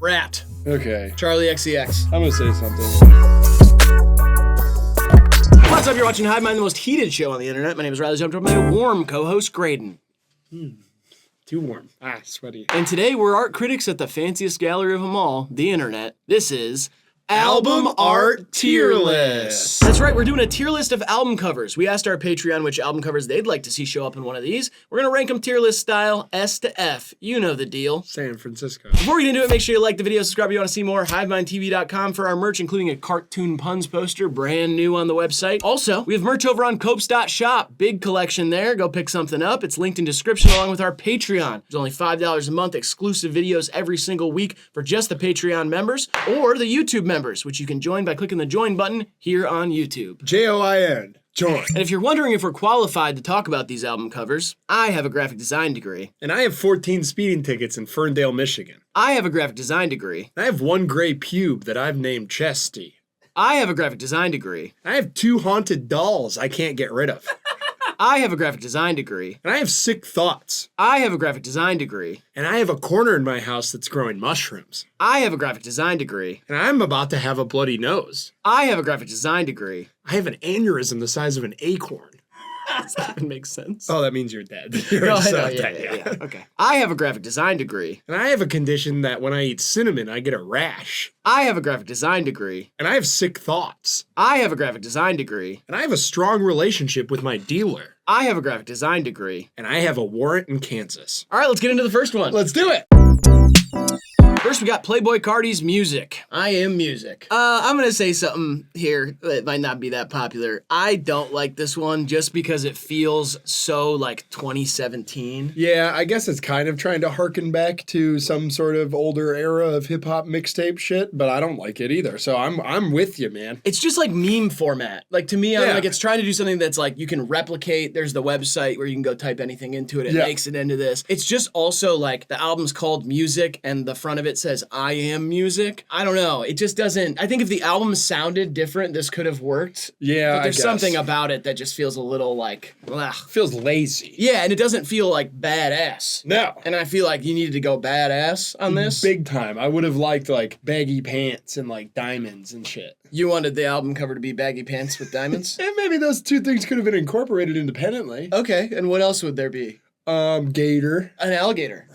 Rat. Okay. Charli XCX. I'm gonna say something. What's up? You're watching HIVEMIND, the most heated show on the internet. My name is Riley. I'm joined by my warm co-host, Graydon. Too warm. Sweaty. And today we're art critics at the fanciest gallery of them all, the internet. This is Album Art Tier List. That's right, we're doing a tier list of album covers. We asked our Patreon which album covers they'd like to see show up in one of these. We're gonna rank them tier list style, S to F. You know the deal. San Francisco. Before we get into it, make sure you like the video, subscribe if you want to see more, HIVEMINDTV.com for our merch, including a cartoon puns poster, brand new on the website. Also, we have merch over on Copes.shop. Big collection there. Go pick something up. It's linked in description along with our Patreon. There's only $5 a month, exclusive videos every single week for just the Patreon members or the YouTube members, which you can join by clicking the join button here on YouTube. Join. Join. And if you're wondering if we're qualified to talk about these album covers, I have a graphic design degree. And I have 14 speeding tickets in Ferndale, Michigan. I have a graphic design degree. I have one gray pube that I've named Chesty. I have a graphic design degree. I have 2 haunted dolls I can't get rid of. I have a graphic design degree. And I have sick thoughts. I have a graphic design degree. And I have a corner in my house that's growing mushrooms. I have a graphic design degree. And I'm about to have a bloody nose. I have a graphic design degree. I have an aneurysm the size of an acorn. Does that even make sense? Oh, that means you're dead. You're No, so I know, dead, yeah. Okay. I have a graphic design degree. And I have a condition that when I eat cinnamon, I get a rash. I have a graphic design degree. And I have sick thoughts. I have a graphic design degree. And I have a strong relationship with my dealer. I have a graphic design degree. And I have a warrant in Kansas. All right, let's get into the first one. Let's do it. First, we got Playboi Carti's Music. I Am Music. I'm gonna say something here that might not be that popular. I don't like this one just because it feels so like 2017. Yeah, I guess it's kind of trying to harken back to some sort of older era of hip-hop mixtape shit, but I don't like it either. So I'm with you, man. It's just like meme format. Like to me, I'm Yeah. like it's trying to do something that's like you can replicate. There's the website where you can go type anything into it. It Yeah. makes it into this. It's just also like the album's called Music and the front of it says I Am Music. I don't know. It just doesn't. I think if the album sounded different, this could have worked. Yeah, But there's I guess. something about it that just feels a little like, ugh. Feels lazy. Yeah, and it doesn't feel like badass. No. And I feel like you needed to go badass on this. Big time. I would have liked like baggy pants and like diamonds and shit. You wanted the album cover to be baggy pants with diamonds? And maybe those two things could have been incorporated independently. Okay, and what else would there be? Gator. An alligator.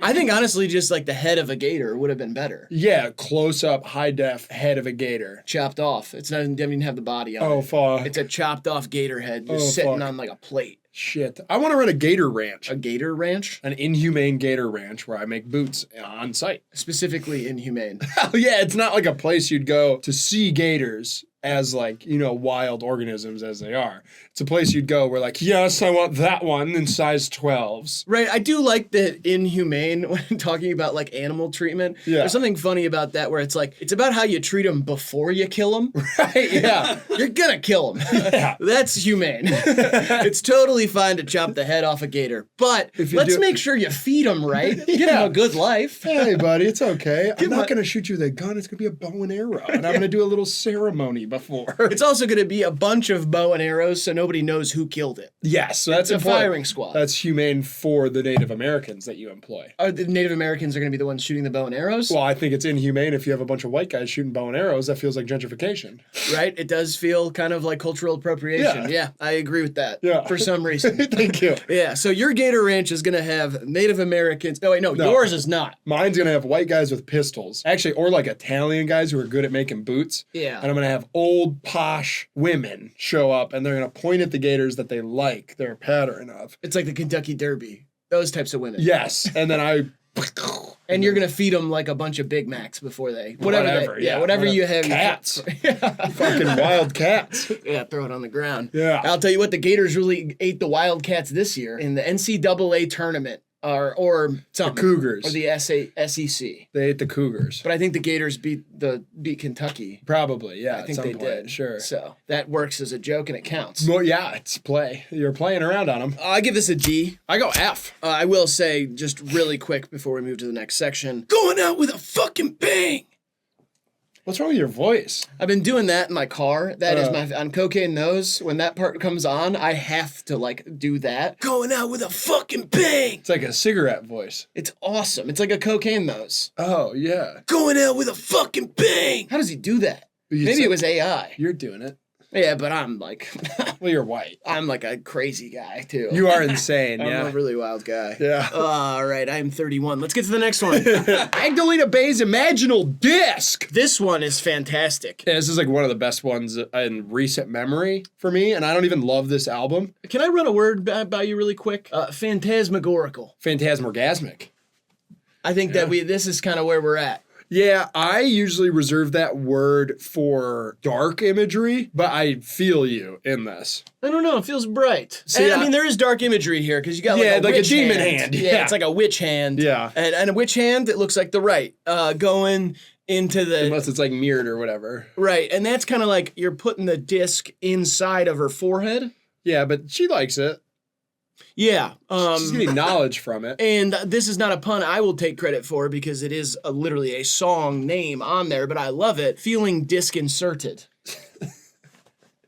I think honestly just like the head of a gator would have been better. Yeah, close up, high def head of a gator. Chopped off. It's not, it doesn't even have the body on Oh, it. fuck. It's a chopped off gator head just Oh, sitting fuck. on like a plate. Shit. I want to run a gator ranch. A gator ranch? An inhumane gator ranch where I make boots on site. Specifically inhumane. Hell yeah, it's not like a place you'd go to see gators as like, you know, wild organisms as they are. It's a place you'd go where like, yes, I want that one in size 12s. Right, I do like the inhumane when talking about like animal treatment. Yeah. There's something funny about that where it's like, it's about how you treat them before you kill them. Right, yeah. You're gonna kill them. Yeah. That's humane. It's totally fine to chop the head off a gator, but If you let's do- make sure you feed them right. Give them Yeah. a good life. Hey, buddy, it's okay. I'm Give not my- going to shoot you with a gun. It's going to be a bow and arrow. And I'm going to do a little ceremony before. It's also gonna be a bunch of bow and arrows so nobody knows who killed it. Yes, so that's It's a important. firing squad. That's humane for the Native Americans that you employ. Are the Native Americans are gonna be the ones shooting the bow and arrows? Well, I think it's inhumane if you have a bunch of white guys shooting bow and arrows. That feels like gentrification. Right? It does feel kind of like cultural appropriation. Yeah. Yeah, I agree with that. Yeah. For some reason. Thank you. Yeah, so your gator ranch is gonna have Native Americans. No, wait, no, No. yours is not. Mine's going to have white guys with pistols. Actually, or like Italian guys who are good at making boots. Yeah. And I'm going to have old, posh women show up and they're going to point at the gators that they like their pattern of. It's like the Kentucky Derby. Those types of women. Yes. And then I... And you're gonna feed them like a bunch of Big Macs before they Whatever, yeah, whatever you have. Cats. Fucking wild cats. Yeah, throw it on the ground. Yeah. I'll tell you what, the Gators really ate the Wildcats this year in the NCAA tournament, or something. The Cougars. Or the SEC. They ate the Cougars. But I think the Gators beat Kentucky. Probably, yeah. I at think some they point, did. Sure. So that works as a joke and it counts. Well, yeah, it's play. You're playing around on them. I give this a D. I go F. I will say, just really quick before we move to the next section, going out with a fucking bang. What's wrong with your voice? I've been doing that in my car. That is on Cocaine Nose. When that part comes on, I have to like do that. Going out with a fucking bang. It's like a cigarette voice. It's awesome. It's like a Cocaine Nose. Oh, yeah. Going out with a fucking bang. How does he do that? Maybe it was AI. You're doing it. Yeah, but I'm like... Well, you're white. I'm like a crazy guy, too. You are insane, I'm a really wild guy. Yeah. All right, I'm 31. Let's get to the next one. Magdalena Bay's Imaginal Disc. This one is fantastic. Yeah, this is like one of the best ones in recent memory for me, and I don't even love this album. Can I run a word by you really quick? Phantasmagorical. Phantasmorgasmic. I think that this is kind of where we're at. Yeah, I usually reserve that word for dark imagery, but I feel you in this. I don't know. It feels bright. See, I mean, there is dark imagery here because you got like a witch demon hand. Yeah, it's like a witch hand. Yeah. And a witch hand that looks like the right going into the... Unless it's like mirrored or whatever. Right, and that's kind of like you're putting the disc inside of her forehead. Yeah, but she likes it. Yeah. She's getting knowledge from it. And this is not a pun I will take credit for because it is literally a song name on there, but I love it. Feeling disc inserted.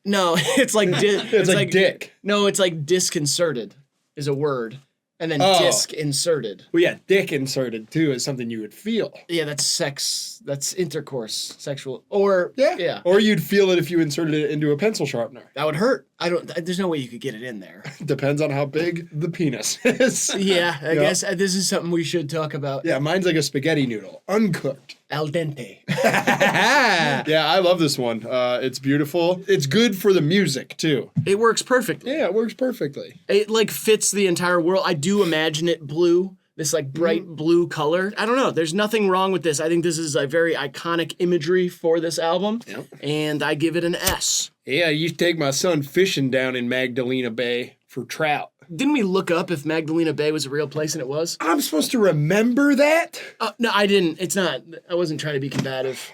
No, it's like... it's like dick. No, it's like disconcerted is a word. And then disc inserted. Well, yeah, dick inserted, too, is something you would feel. Yeah, that's sex. That's intercourse. Sexual. Or... Yeah. Or you'd feel it if you inserted it into a pencil sharpener. That would hurt. There's no way you could get it in there. Depends on how big the penis is. Yeah, I guess this is something we should talk about. Yeah, mine's like a spaghetti noodle, uncooked. Al dente. Yeah, I love this one. It's beautiful. It's good for the music, too. It works perfectly. Yeah, it works perfectly. It, like, fits the entire world. I do imagine it blue. This, like, bright blue color. I don't know. There's nothing wrong with this. I think this is a very iconic imagery for this album. Yep. And I give it an S. Yeah, I used to take my son fishing down in Magdalena Bay for trout. Didn't we look up if Magdalena Bay was a real place, and it was? I'm supposed to remember that? No, I didn't. It's not. I wasn't trying to be combative.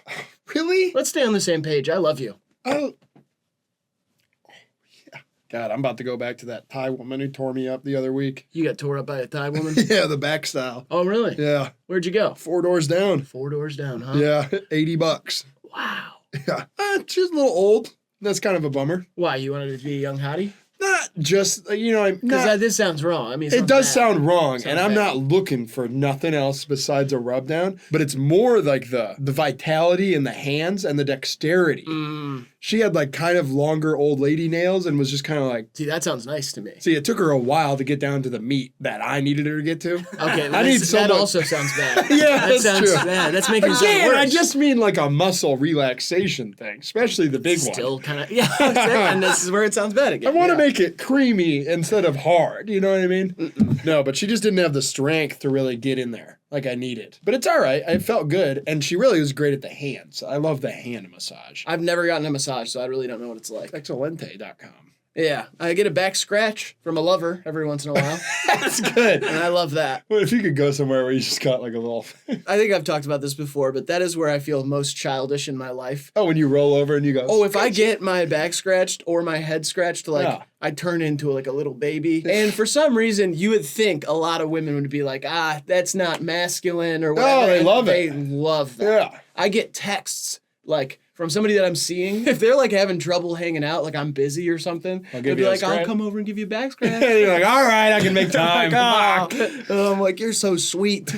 Really? Let's stay on the same page. I love you. Oh. Yeah. God, I'm about to go back to that Thai woman who tore me up the other week. You got tore up by a Thai woman? Yeah, the back style. Oh, really? Yeah. Where'd you go? 4 doors down. 4 doors down, huh? Yeah, $80. Wow. Yeah. She's a little old. That's kind of a bummer. Why, you wanted to be a young hottie? Not just, Because this sounds wrong. I mean, it does sound wrong, and I'm not looking for nothing else besides a rub down, but it's more like the vitality in the hands and the dexterity. She had like kind of longer old lady nails and was just kind of like... See, that sounds nice to me. See, it took her a while to get down to the meat that I needed her to get to. Okay, well, that also sounds bad. Yeah, that sounds true. bad. That's making it sound worse. I just mean like a muscle relaxation thing, especially the big one. Still kind of... Yeah, and this is where it sounds bad again. I want to make it creamy instead of hard, you know what I mean? No, but she just didn't have the strength to really get in there like I needed. But it's all right. It felt good, and she really was great at the hands. I love the hand massage. I've never gotten a massage, so I really don't know what it's like. Excelente.com. Yeah, I get a back scratch from a lover every once in a while. That's good. And I love that. What if you could go somewhere where you just got like a little... I think I've talked about this before, but that is where I feel most childish in my life. Oh, when you roll over and you go... Oh, if I get my back scratched or my head scratched, like, I turn into like a little baby. And for some reason, you would think a lot of women would be like, that's not masculine or whatever. Oh, they love it. They love that. Yeah. I get texts, like... from somebody that I'm seeing, if they're like having trouble hanging out, like I'm busy or something, they'll be like, I'll come over and give you a back scratch. You're like, all right, I can make time. I'm like, you're so sweet.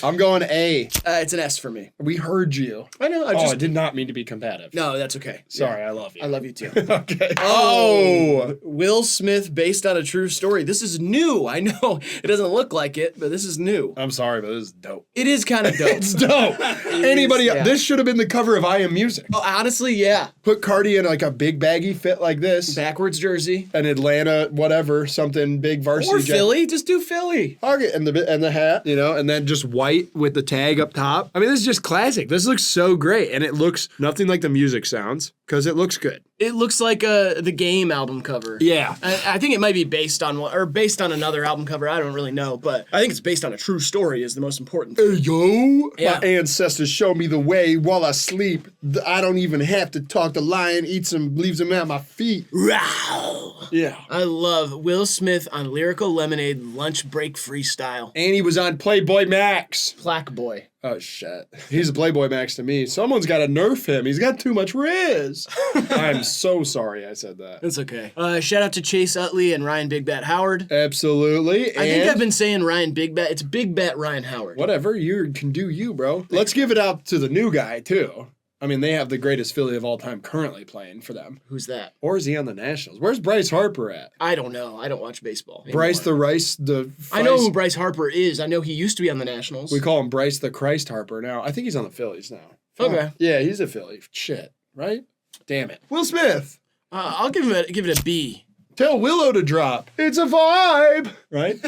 I'm going A. It's an S for me. We heard you. I know. I did not mean to be combative. No, that's okay. Sorry, I love you. I love you too. Okay. Oh, Will Smith based on a true story. This is new. I know it doesn't look like it, but this is new. I'm sorry, but this is dope. It is kind of dope. It's dope. This should have been the cover of I Am Music. Oh, honestly, yeah. Put Carti in like a big baggy fit like this. Backwards jersey. An Atlanta, whatever, something big varsity. Or Philly. Just do Philly. Okay, and the hat, and then just white with the tag up top. I mean, this is just classic. This looks so great, and it looks nothing like the music sounds because it looks good. It looks like the Game album cover. Yeah. I think it might be based on another album cover. I don't really know, but I think it's based on a true story is the most important thing. Hey, yo. Yeah. My ancestors show me the way while I sleep. I don't even have to talk. The lion eats him, leaves him at my feet. Wow. Yeah. I love Will Smith on Lyrical Lemonade lunch break freestyle. And he was on Playboi Max. Plaque Boy. Oh, shit. He's a Playboy Max to me. Someone's got to nerf him. He's got too much Riz. I'm so sorry I said that. It's okay. Shout out to Chase Utley and Ryan Big Bat Howard. Absolutely. I think I've been saying Ryan Big Bat. It's Big Bat Ryan Howard. Whatever. You can do you, bro. Let's give it out to the new guy, too. I mean, they have the greatest Philly of all time currently playing for them. Who's that? Or is he on the Nationals? Where's Bryce Harper at? I don't know. I don't watch baseball anymore. Bryce the Rice, I know who Bryce Harper is. I know he used to be on the Nationals. We call him Bryce the Christ Harper now. I think he's on the Phillies now. Okay. Yeah, he's a Philly. Shit, right? Damn it. Will Smith. I'll give it a B. Tell Willow to drop. It's a vibe. Right?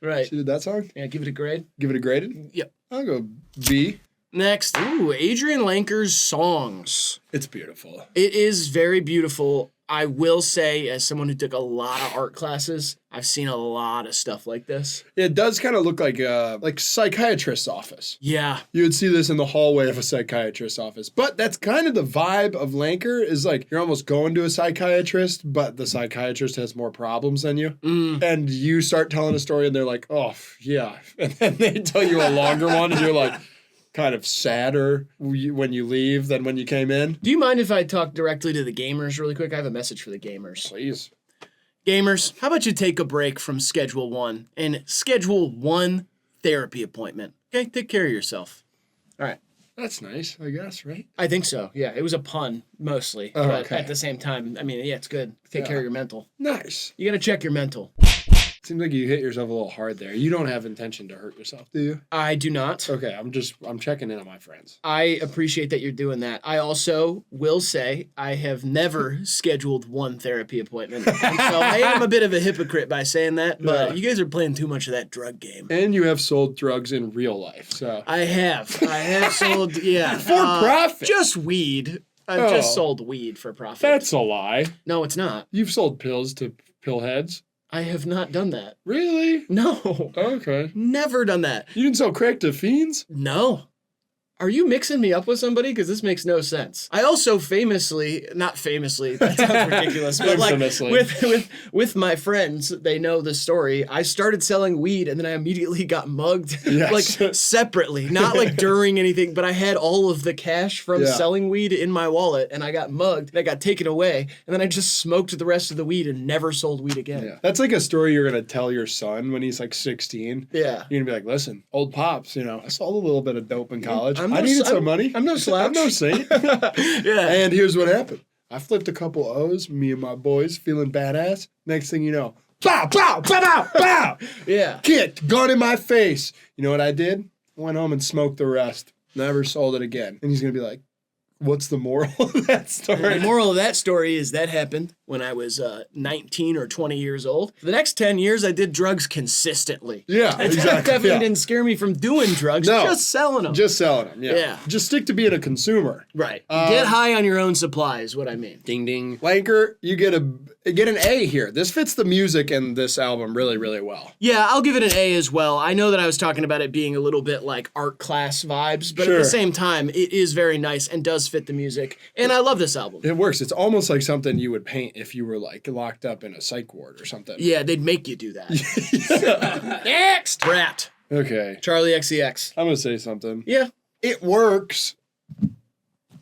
Right. She did that song? Yeah, give it a grade. Give it a graded? Yep. I'll go B. Next, Adrianne Lenker's songs. It's beautiful. It is very beautiful. I will say, as someone who took a lot of art classes, I've seen a lot of stuff like this. It does kind of look like a psychiatrist's office. Yeah. You would see this in the hallway of a psychiatrist's office. But that's kind of the vibe of Lenker is like you're almost going to a psychiatrist, but the psychiatrist has more problems than you. And you start telling a story and they're like, oh, yeah. And then they tell you a longer one and you're like, kind of sadder when you leave than when you came in. Do you mind if I talk directly to the gamers really quick? I have a message for the gamers. Please. Gamers, how about you take a break from Schedule 1 and schedule one therapy appointment? Okay, take care of yourself. All right. That's nice, I guess, right? I think so, yeah. It was a pun, mostly. Oh, but okay. at the same time, I mean, yeah, it's good. Take care of your mental. Nice. You got to check your mental. Seems like you hit yourself a little hard there. You don't have intention to hurt yourself, do you? I do not. Okay, I'm checking in on my friends. I appreciate that you're doing that. I also will say I have never scheduled one therapy appointment. And so I am a bit of a hypocrite by saying that, but you guys are playing too much of that drug game. And you have sold drugs in real life, so. I have sold, yeah. For profit. Just weed. I've just sold weed for profit. That's a lie. No, it's not. You've sold pills to pill heads? I have not done that. Really? No. Okay. Never done that. You didn't sell crack to fiends? No. Are you mixing me up with somebody? Because this makes no sense. I also not famously, that sounds ridiculous, but like with my friends, they know the story. I started selling weed and then I immediately got mugged, like separately, not like during anything, but I had all of the cash from selling weed in my wallet and I got mugged and I got taken away and then I just smoked the rest of the weed and never sold weed again. Yeah. That's like a story you're going to tell your son when he's like 16. Yeah. You're going to be like, listen, old pops, I sold a little bit of dope in college. I needed some money. I'm no slouch. I'm no saint. Yeah. And here's what happened. I flipped a couple O's, me and my boys feeling badass. Next thing you know, bow, bow, bow, bow, bow. Yeah. Kicked, gun in my face. You know what I did? I went home and smoked the rest. Never sold it again. And he's going to be like, what's the moral of that story? The moral of that story is that happened when I was 19 or 20 years old. For the next 10 years, I did drugs consistently. Yeah, exactly. That definitely didn't scare me from doing drugs, just selling them. Just selling them, yeah. Just stick to being a consumer. Right. Get high on your own supply is what I mean. Ding, ding. Lenker, you get an A here. This fits the music in this album really, really well. Yeah, I'll give it an A as well. I know that I was talking about it being a little bit like art class vibes, but at the same time, it is very nice and does fit the music. And I love this album. It works. It's almost like something you would paint if you were like locked up in a psych ward or something. Yeah, they'd make you do that. Next! Brat. Okay. Charli XCX. I'm going to say something. Yeah. It works.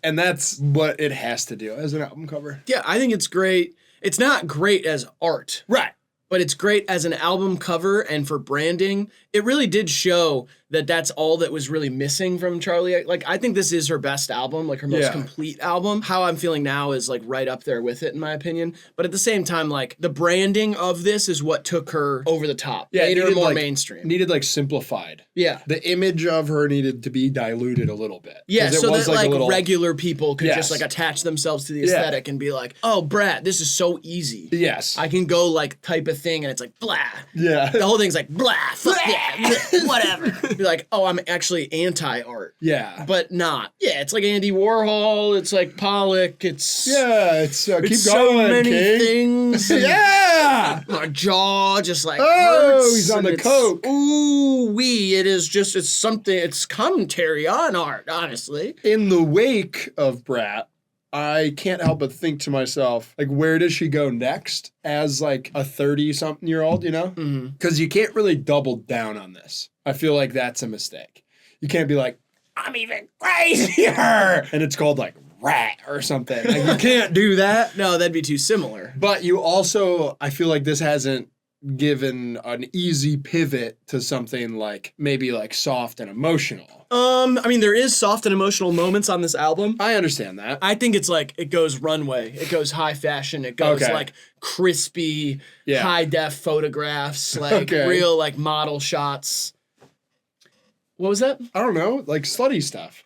And that's what it has to do as an album cover. Yeah, I think it's great. It's not great as art. Right. But it's great as an album cover and for branding. It really did show that that's all that was really missing from Charli. Like, I think this is her best album, like her most complete album. How I'm feeling now is like right up there with it, in my opinion. But at the same time, like the branding of this is what took her over the top. Yeah, made her more mainstream. Needed like simplified. Yeah. The image of her needed to be diluted a little bit. Yeah, so that like regular people could just like attach themselves to the aesthetic and be like, oh, Brat, this is so easy. Yes. I can go like type a thing and it's like blah. Yeah. The whole thing's like blah, fuck yeah, whatever. Be like, oh, I'm actually anti-art. Yeah. But not. Yeah, it's like Andy Warhol, it's like Pollock, it's... Yeah, it's keep going, so many King. Things. Yeah! My jaw just like hurts. He's on the coke. Ooh-wee, it's something, it's commentary on art, honestly. In the wake of Brat, I can't help but think to myself, like, where does she go next as, like, a 30-something-year-old, you know? Because you can't really double down on this. I feel like that's a mistake. You can't be like, I'm even crazier. And it's called like Rat or something. Like, you can't do that. No, that'd be too similar. But you also, I feel like this hasn't given an easy pivot to something like maybe like soft and emotional. I mean, there is soft and emotional moments on this album. I understand that. I think it's like, it goes runway, it goes high fashion, it goes Okay. like crispy, high def photographs, like real like model shots. What was that? I don't know, like slutty stuff,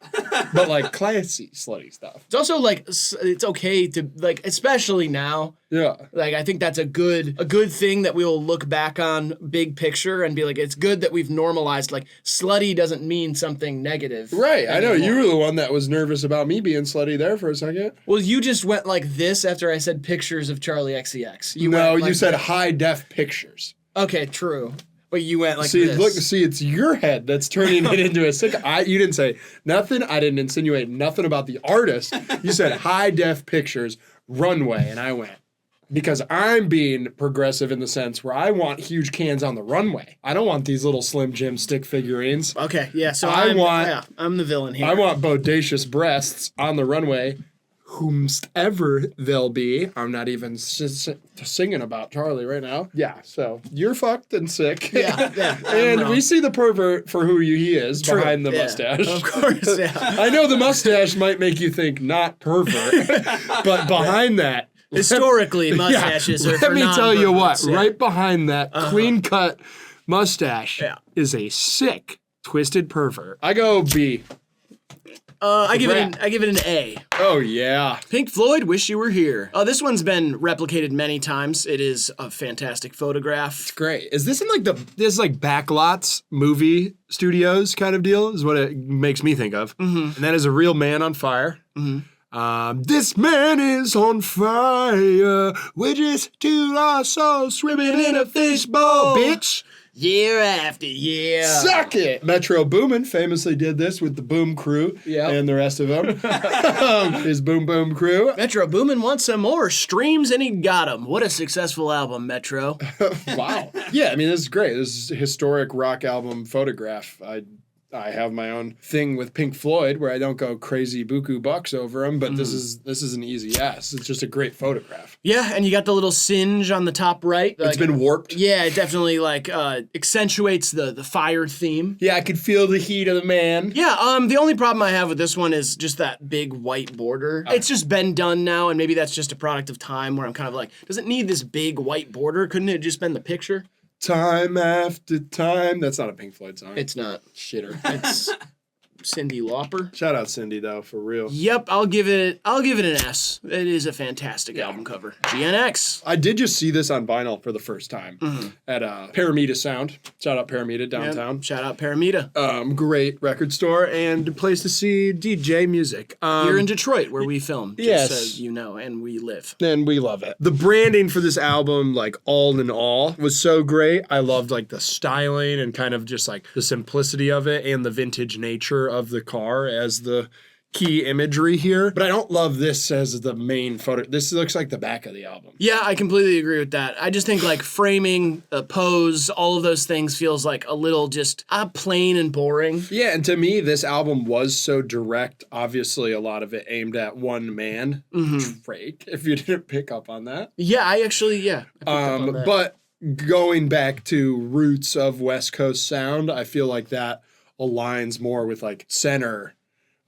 but like classy slutty stuff. It's also like, it's okay to like, especially now. Yeah. Like, I think that's a good thing that we will look back on big picture and be like, it's good that we've normalized, like, slutty doesn't mean something negative. Right. anymore. I know you were the one that was nervous about me being slutty there for a second. Well, you just went like this after I said pictures of Charli XCX. You said high def pictures. Okay, true. But you went like see, this. It's your head that's turning it into a sick. You didn't say nothing. I didn't insinuate nothing about the artist. You said high def pictures, runway, and I went. Because I'm being progressive in the sense where I want huge cans on the runway. I don't want these little Slim Jim stick figurines. Okay, yeah, so I'm the villain here. I want bodacious breasts on the runway, whomstever they'll be. I'm not even singing about Charli right now. Yeah, so you're fucked and sick. Yeah. And we see the pervert for who he is behind the yeah, mustache. Of course, yeah. I know the mustache might make you think not pervert, but behind that, Historically, mustaches are for let me tell you what, non-perverts, yeah. right behind that clean-cut mustache is a sick, twisted pervert. I go B. I give it an A. Oh, yeah. Pink Floyd, Wish You Were Here. This one's been replicated many times. It is a fantastic photograph. It's great. Is this in like this like Backlots movie studios kind of deal is what it makes me think of. Mm-hmm. And that is a real man on fire. Mm-hmm. This man is on fire. We're just two lost souls swimming in a fishbowl, bitch. Year after year. Suck it! Metro Boomin famously did this with the Boom Crew and the rest of them. His Boom Boom Crew. Metro Boomin wants some more streams and he got them. What a successful album, Metro. Wow. Yeah, I mean, this is great. This is a historic rock album photograph. I have my own thing with Pink Floyd where I don't go crazy buku bucks over them, but this is an easy yes. It's just a great photograph. Yeah, and you got the little singe on the top right. It's been warped. Yeah, it definitely like accentuates the fire theme. Yeah, I could feel the heat of the man. Yeah, the only problem I have with this one is just that big white border. It's just been done now, and maybe that's just a product of time where I'm kind of like, does it need this big white border? Couldn't it have just been the picture? Time after time. That's not a Pink Floyd song. It's not. Shitter. It's Cyndi Lauper. Shout out Cindy though, for real. Yep, I'll give it an S. It is a fantastic album cover. GNX. I did just see this on vinyl for the first time at Paramita Sound. Shout out Paramita downtown. Yep. Shout out Paramita. Great record store and place to see DJ music. Here in Detroit, where we film. Yes. Just so you know, and we live. And we love it. The branding for this album, like all in all, was so great. I loved like the styling and kind of just like the simplicity of it and the vintage nature of the car as the key imagery here. But I don't love this as the main photo. This looks like the back of the album. Yeah, I completely agree with that. I just think like framing, pose, all of those things feels like a little just plain and boring. Yeah, and to me, this album was so direct. Obviously, a lot of it aimed at one man, Drake, if you didn't pick up on that. Yeah, I picked up on that. But going back to roots of West Coast sound, I feel like that aligns more with like center.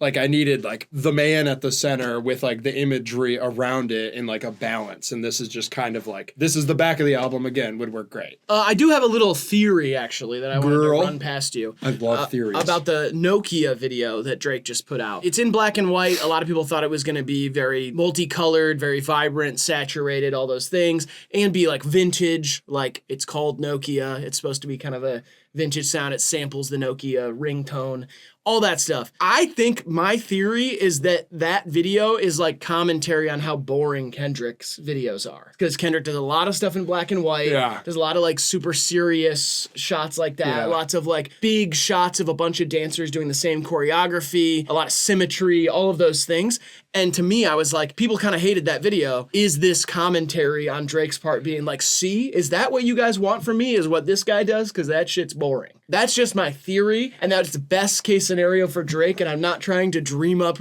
Like I needed like the man at the center with like the imagery around it in like a balance. And this is just kind of like, this is the back of the album again, would work great. I do have a little theory actually that I wanted to run past you. I love theories. About the Nokia video that Drake just put out. It's in black and white. A lot of people thought it was going to be very multicolored, very vibrant, saturated, all those things, and be like vintage, like it's called Nokia. It's supposed to be kind of a vintage sound. It samples the Nokia ringtone, all that stuff. I think my theory is that that video is like commentary on how boring Kendrick's videos are. Because Kendrick does a lot of stuff in black and white. Yeah. Does a lot of like super serious shots like that. Yeah. Lots of like big shots of a bunch of dancers doing the same choreography, a lot of symmetry, all of those things. And to me, I was like, people kind of hated that video. Is this commentary on Drake's part being like, see, is that what you guys want from me? Is what this guy does? Because that shit's boring. That's just my theory, and that's the best case scenario for Drake, and I'm not trying to dream up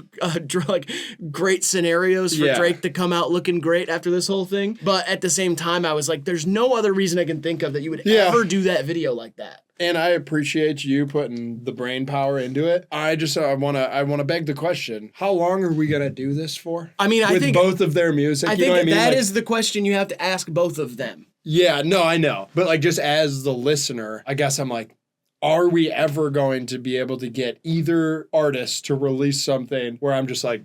like great scenarios for Drake to come out looking great after this whole thing. But at the same time, I was like, there's no other reason I can think of that you would ever do that video like that. And I appreciate you putting the brain power into it. I want to beg the question: how long are we gonna do this for? I mean, I think both of their music. I think that is the question you have to ask both of them. Yeah, no, I know, but like just as the listener, I guess I'm like, are we ever going to be able to get either artist to release something where I'm just like,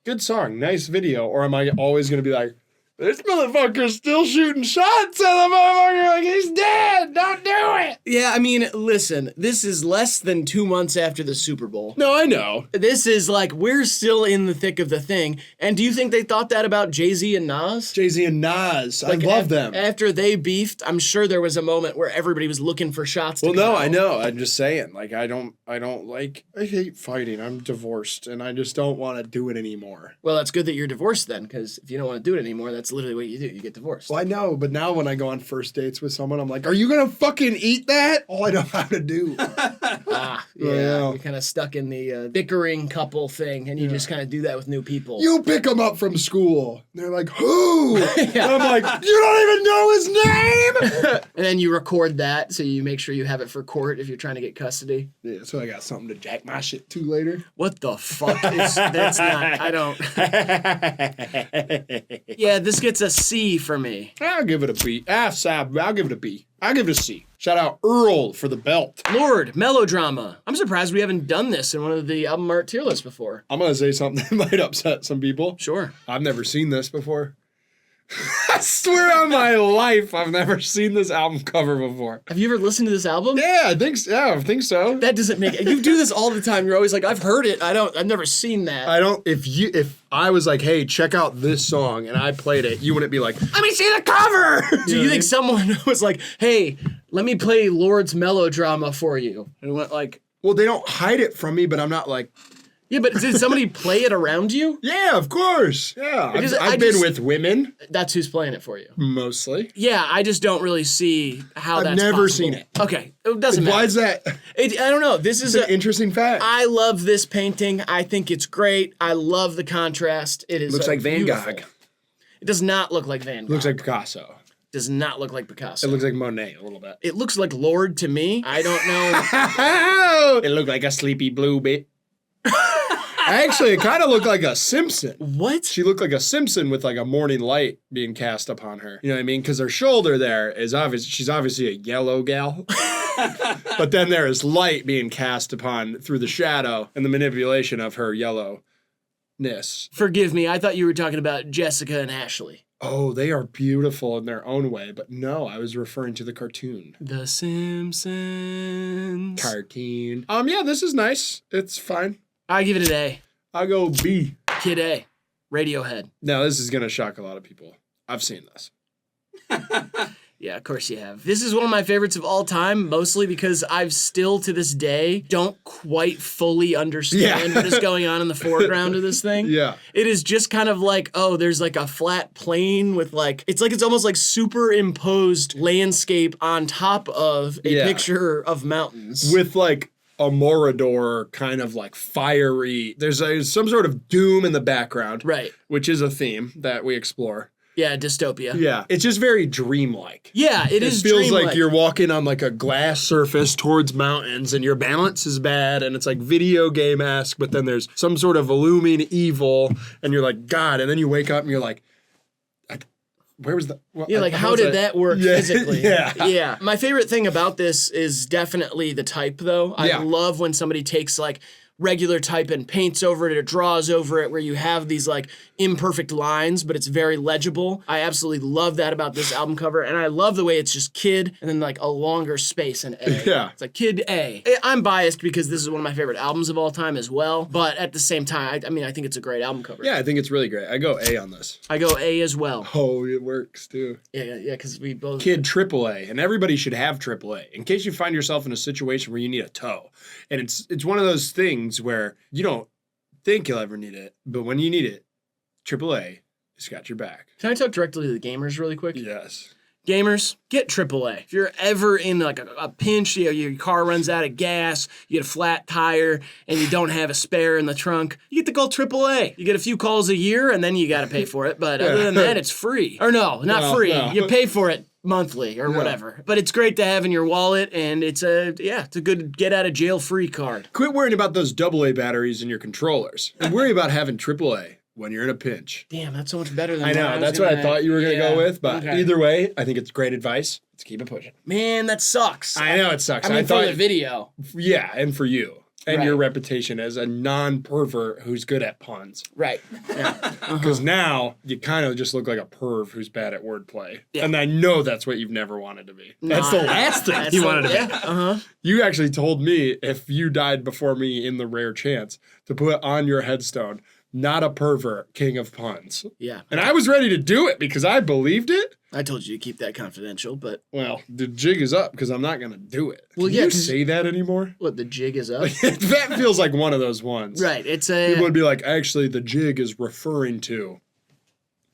good song, nice video, or am I always gonna be like, this motherfucker's still shooting shots at the motherfucker like he's dead. Don't do it. Yeah, I mean, listen, this is less than 2 months after the Super Bowl. No, I know. This is like, we're still in the thick of the thing. And do you think they thought that about Jay-Z and Nas? Jay-Z and Nas. Like, I love them. After they beefed, I'm sure there was a moment where everybody was looking for shots to come out. I know. I'm just saying. Like, I hate fighting. I'm divorced, and I just don't want to do it anymore. Well, it's good that you're divorced then, because if you don't want to do it anymore, that's literally what you do. You get divorced. Well, I know, but now when I go on first dates with someone, I'm like, are you going to fucking eat that? All I know how to do. Yeah. You're kind of stuck in the bickering couple thing, and you just kind of do that with new people. You pick them up from school. They're like, who? And I'm like, you don't even know his name? And then you record that, so you make sure you have it for court if you're trying to get custody. Yeah, so I got something to jack my shit to later. What the fuck is that's not? I don't. Yeah, this gets a C for me. I'll give it a B. I'll give it a B. I'll give it a C. Shout out Earl for the belt. Lorde, melodrama. I'm surprised we haven't done this in one of the album art tier lists before. I'm going to say something that might upset some people. Sure. I've never seen this before. I swear on my life, I've never seen this album cover before. Have you ever listened to this album? Yeah, I think so. That doesn't make it. You do this all the time. You're always like, I've heard it. I've never seen that. I don't. If I was like, hey, check out this song, and I played it, you wouldn't be like, let me see the cover. Do you think someone was like, hey, let me play Lorde's melodrama for you? And went like, well, they don't hide it from me, but I'm not like, yeah, but did somebody play it around you? Yeah, of course. Yeah, Because I've been with women. That's who's playing it for you. Mostly. Yeah, I just don't really see how that's I've never possible. seen it. Okay, it doesn't matter. Why is that? I don't know. This is an interesting fact. I love this painting. I think it's great. I love the contrast. It is looks like Van beautiful. Gogh. It does not look like Van Gogh. Looks like Picasso. Does not look like Picasso. It looks like Monet a little bit. It looks like Lorde to me. I don't know. It looked like a sleepy blue bit. Actually, it kind of looked like a Simpson. What? She looked like a Simpson with like a morning light being cast upon her. You know what I mean? Because her shoulder there is obvious. She's obviously a yellow gal. But then there is light being cast upon through the shadow and the manipulation of her yellowness. Forgive me. I thought you were talking about Jessica and Ashley. Oh, they are beautiful in their own way. But no, I was referring to the cartoon. The Simpsons. Cartoon. Yeah, this is nice. It's fine. I give it an A. I'll go B. Kid A. Radiohead. Now, this is going to shock a lot of people. I've seen this. Yeah, of course you have. This is one of my favorites of all time, mostly because I've still, to this day, don't quite fully understand what is going on in the foreground of this thing. Yeah. It is just kind of like, oh, there's like a flat plane with like, it's almost like superimposed landscape on top of a picture of mountains. With like a Morador kind of like fiery, there's some sort of doom in the background. Right. Which is a theme that we explore. Yeah, dystopia. Yeah. It's just very dreamlike. Yeah, it is feels dreamlike. like you're walking on like a glass surface towards mountains and your balance is bad and it's like video game-esque, but then there's some sort of looming evil and you're like, God, and then you wake up and you're like, where was the... Well, yeah, like how did that work physically? Yeah. Yeah. My favorite thing about this is definitely the type, though. I love when somebody takes like regular type and paints over it or draws over it, where you have these like imperfect lines, but it's very legible. I absolutely love that about this album cover, and I love the way it's just Kid and then like a longer space and A. Yeah. It's like Kid A. I'm biased because this is one of my favorite albums of all time as well, but at the same time, I mean, I think it's a great album cover. Yeah, I think it's really great. I go A on this. I go A as well. Oh, it works too. Yeah, because we both... Kid AAA, and everybody should have AAA in case you find yourself in a situation where you need a tow. And it's one of those things where you don't think you'll ever need it, but when you need it, AAA has got your back. Can I talk directly to the gamers really quick? Yes. Gamers, get AAA. If you're ever in like a pinch, your car runs out of gas, you get a flat tire, and you don't have a spare in the trunk, you get to call AAA. You get a few calls a year, and then you got to pay for it. But other than that, it's free. Or no, not free. No. You pay for it monthly or whatever. But it's great to have in your wallet, and it's a good get out of jail free card. Quit worrying about those AA batteries in your controllers, and worry about having AAA. When you're in a pinch. Damn, that's so much better than I know, that's what I thought you were going to go with, but either way, I think it's great advice. Let's keep it pushing. Man, that sucks. I know it sucks. I mean, for the video. Yeah, and for you. And your reputation as a non-pervert who's good at puns. Right. Yeah. Because now, you kind of just look like a perv who's bad at wordplay. Yeah. And I know that's what you've never wanted to be. That's the last thing you wanted to be. You actually told me if you died before me in the rare chance to put on your headstone, not a pervert, king of puns. Yeah. And I was ready to do it because I believed it. I told you to keep that confidential, but... Well, the jig is up because I'm not going to do it. Well, Can you say that anymore? What, the jig is up? That feels like one of those ones. Right, it's a... People would be like, actually, the jig is referring to...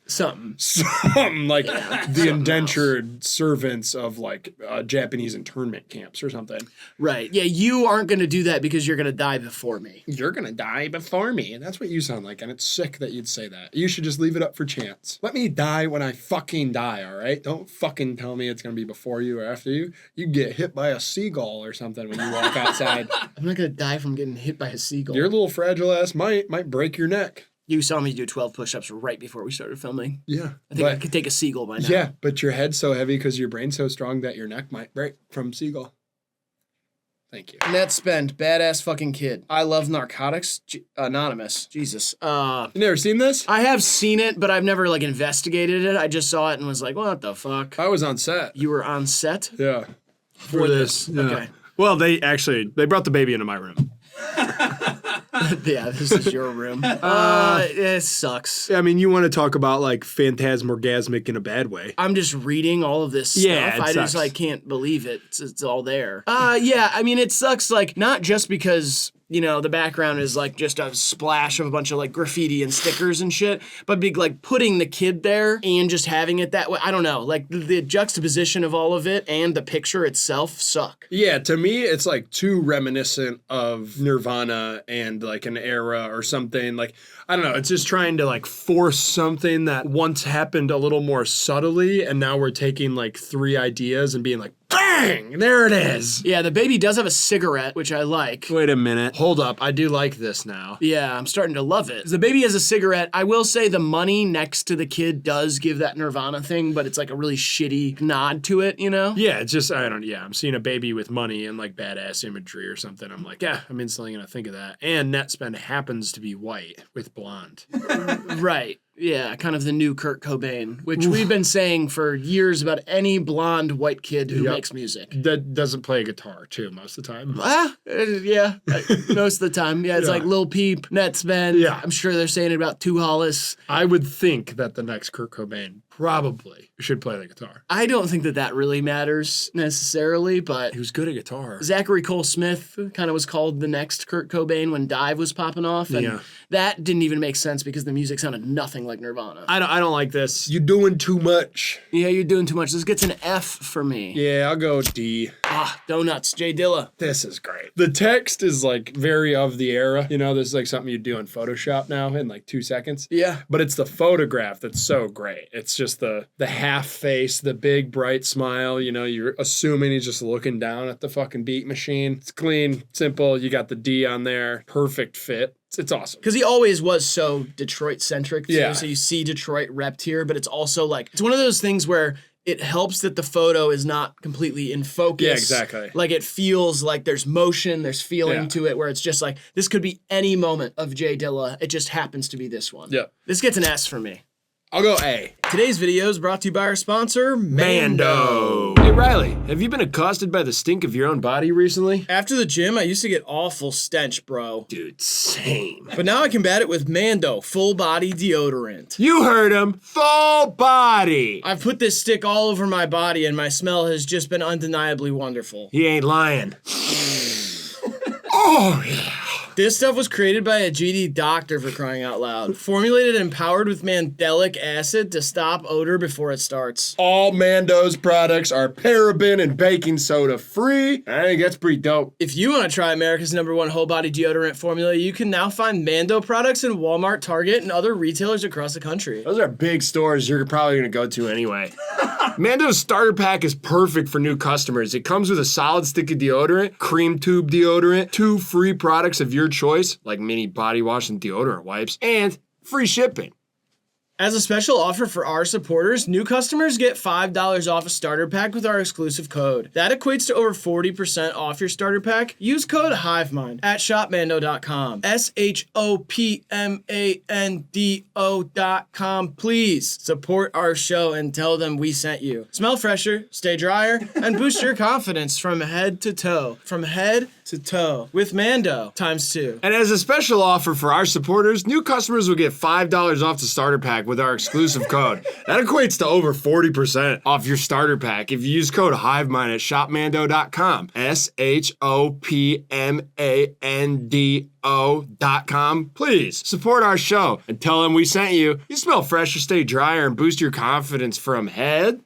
Something like the indentured servants of like Japanese internment camps or something. Right. Yeah, you aren't going to do that because you're going to die before me. You're going to die before me. And that's what you sound like. And it's sick that you'd say that. You should just leave it up for chance. Let me die when I fucking die, all right? Don't fucking tell me it's going to be before you or after you. You get hit by a seagull or something when you walk outside. I'm not going to die from getting hit by a seagull. Your little fragile ass might break your neck. You saw me do 12 push-ups right before we started filming. Yeah. I think I could take a seagull by now. Yeah, but your head's so heavy because your brain's so strong that your neck might break from seagull. Thank you. Nettspend, badass fucking kid. I love narcotics. Anonymous. Jesus. You never seen this? I have seen it, but I've never like investigated it. I just saw it and was like, what the fuck? I was on set. You were on set? Yeah. For this. Yeah. Okay. Well, they brought the baby into my room. Yeah, this is your room. It sucks. I mean, you want to talk about like phantasmorgasmic in a bad way. I'm just reading all of this stuff. Yeah, I just like can't believe it. It's all there. Yeah, I mean, it sucks like not just because you know, the background is like just a splash of a bunch of like graffiti and stickers and shit, but big like putting the kid there and just having it that way. I don't know, like the juxtaposition of all of it and the picture itself suck. Yeah, to me, it's like too reminiscent of Nirvana and like an era or something. Like, I don't know, it's just trying to like force something that once happened a little more subtly, and now we're taking like 3 ideas and being like, bang, there it is. Yeah, the baby does have a cigarette, which I like. Wait a minute. Hold up. I do like this now. Yeah, I'm starting to love it. The baby has a cigarette. I will say the money next to the kid does give that Nirvana thing, but it's like a really shitty nod to it, you know? Yeah, it's just, I'm seeing a baby with money and like badass imagery or something. I'm like, yeah, I'm instantly going to think of that. And Nettspend happens to be white with blonde. Right. Yeah, kind of the new Kurt Cobain, which we've been saying for years about any blonde white kid who makes music. That doesn't play a guitar, too, most of the time. Yeah, most of the time. Yeah, it's like Lil Peep, Nettspend. Yeah. I'm sure they're saying it about Two Hollis. I would think that the next Kurt Cobain probably should play the guitar. I don't think that really matters necessarily, but... He was good at guitar. Zachary Cole Smith kind of was called the next Kurt Cobain when Dive was popping off, and that didn't even make sense because the music sounded nothing like Nirvana. I don't like this. You're doing too much. Yeah, you're doing too much. This gets an F for me. Yeah, I'll go D. Donuts. J Dilla. This is great. The text is like very of the era. You know, this is like something you do in Photoshop now in like 2 seconds. Yeah. But it's the photograph that's so great. It's just the half face, the big bright smile. You know, you're assuming he's just looking down at the fucking beat machine. It's clean, simple. You got the D on there. Perfect fit. It's awesome. Because he always was so Detroit-centric, too. Yeah. So you see Detroit repped here, but it's also like, it's one of those things where it helps that the photo is not completely in focus. Yeah, exactly. Like it feels like there's motion, there's feeling to it, where it's just like, this could be any moment of J Dilla. It just happens to be this one. Yeah. This gets an S for me. I'll go A. Today's video is brought to you by our sponsor, Mando. Hey, Riley, have you been accosted by the stink of your own body recently? After the gym, I used to get awful stench, bro. Dude, same. But now I combat it with Mando full body deodorant. You heard him. Full body. I've put this stick all over my body and my smell has just been undeniably wonderful. He ain't lying. Oh, yeah. This stuff was created by a GD doctor, for crying out loud. Formulated and powered with mandelic acid to stop odor before it starts. All Mando's products are paraben and baking soda free. I think that's pretty dope. If you want to try America's #1 whole body deodorant formula, you can now find Mando products in Walmart, Target, and other retailers across the country. Those are big stores you're probably going to go to anyway. Mando's starter pack is perfect for new customers. It comes with a solid stick of deodorant, cream tube deodorant, 2 free products of your choice, like mini body wash and deodorant wipes, and free shipping. As a special offer for our supporters, new customers get $5 off a starter pack with our exclusive code. That equates to over 40% off your starter pack. Use code HIVEMIND at shopmando.com. shopmando.com. Please support our show and tell them we sent you. Smell fresher, stay drier, and boost your confidence from head to toe. From head to toe with Mando ×2. And as a special offer for our supporters, new customers will get $5 off the starter pack with our exclusive code. That equates to over 40% off your starter pack if you use code HIVEMIND at shopmando.com. shopmando.com. Please support our show and tell them we sent you. You smell fresher, stay drier, and boost your confidence from head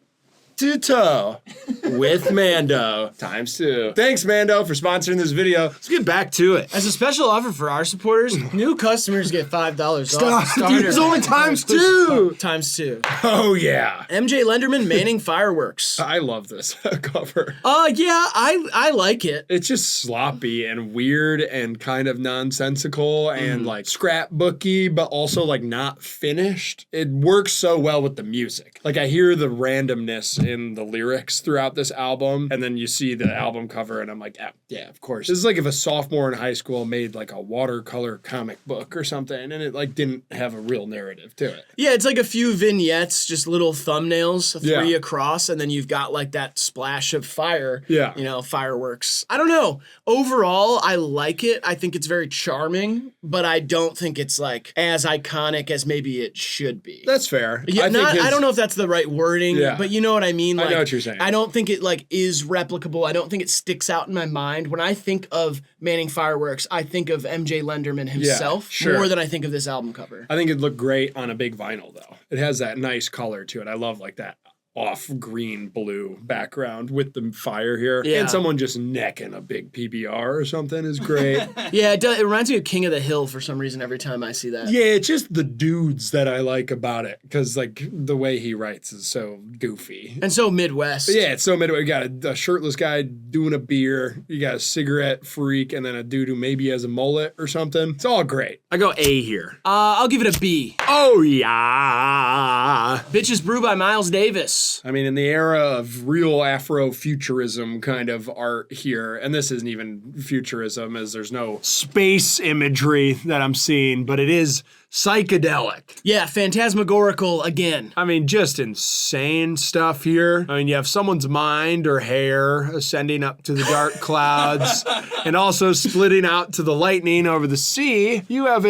to toe with Mando ×2. Thanks, Mando, for sponsoring this video. Let's get back to it. As a special offer for our supporters, new customers get $5 off. Dude, it's only ×2. ×2. Oh, yeah. MJ Lenderman manning fireworks. I love this cover. Yeah, I like it. It's just sloppy and weird and kind of nonsensical and like scrapbooky, but also like not finished. It works so well with the music. Like I hear the randomness in the lyrics throughout this album, and then you see the album cover and I'm like, yeah, of course. This is like if a sophomore in high school made like a watercolor comic book or something and it like didn't have a real narrative to it. Yeah, it's like a few vignettes, just little thumbnails, 3 across, and then you've got like that splash of fire. Yeah. You know, fireworks. I don't know. Overall, I like it. I think it's very charming, but I don't think it's like as iconic as maybe it should be. That's fair. Yeah, I don't know if that's the right wording, but you know what I mean? Like, I know what you're saying. I don't think it like is replicable. I don't think it sticks out in my mind. When I think of manning fireworks, I think of MJ Lenderman himself more than I think of this album cover. I think it'd look great on a big vinyl though. It has that nice color to it. I love like that off green blue background with the fire here. Yeah. And someone just necking a big PBR or something is great. Yeah, it does. It reminds me of King of the Hill for some reason every time I see that. Yeah, it's just the dudes that I like about it because like the way he writes is so goofy. And so Midwest. But yeah, it's so midway. You got a shirtless guy doing a beer. You got a cigarette freak and then a dude who maybe has a mullet or something. It's all great. I go A here. I'll give it a B. Oh, yeah. Bitches Brew by Miles Davis. I mean, in the era of real Afrofuturism kind of art here, and this isn't even futurism as there's no space imagery that I'm seeing, but it is psychedelic. Yeah, phantasmagorical again. I mean, just insane stuff here. I mean, you have someone's mind or hair ascending up to the dark clouds and also splitting out to the lightning over the sea. You have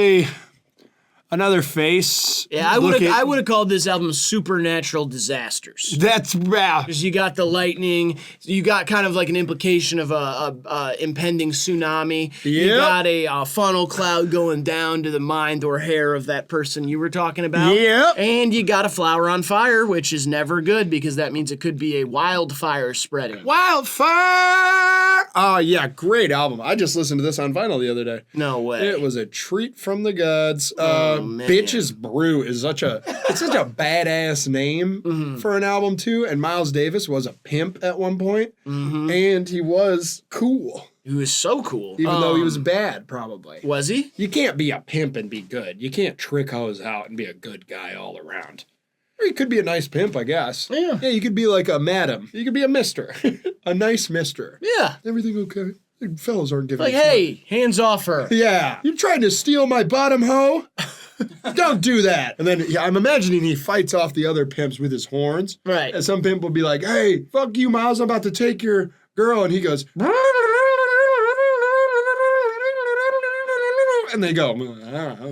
another face. Yeah, I would have called this album Supernatural Disasters. That's Because you got the lightning, you got kind of like an implication of a impending tsunami. Yep. You got a funnel cloud going down to the mind or hair of that person you were talking about. Yep. And you got a flower on fire, which is never good because that means it could be a wildfire spreading. Wildfire! Oh, yeah, great album. I just listened to this on vinyl the other day. No way. It was a treat from the gods. man. Bitches Brew is such a badass name for an album too. And Miles Davis was a pimp at one point, and he was cool. He was so cool. Even though he was bad, probably. Was he? You can't be a pimp and be good. You can't trick hoes out and be a good guy all around. Or you could be a nice pimp, I guess. Yeah. Yeah, you could be like a madam. You could be a mister. A nice mister. Yeah. Everything okay? The fellas aren't giving Like, a fuck. hey, hands off her. Yeah. You trying to steal my bottom hoe? Don't do that. And then I'm imagining he fights off the other pimps with his horns. Right. And some pimp will be like, hey, fuck you, Miles. I'm about to take your girl. And he goes, and they go.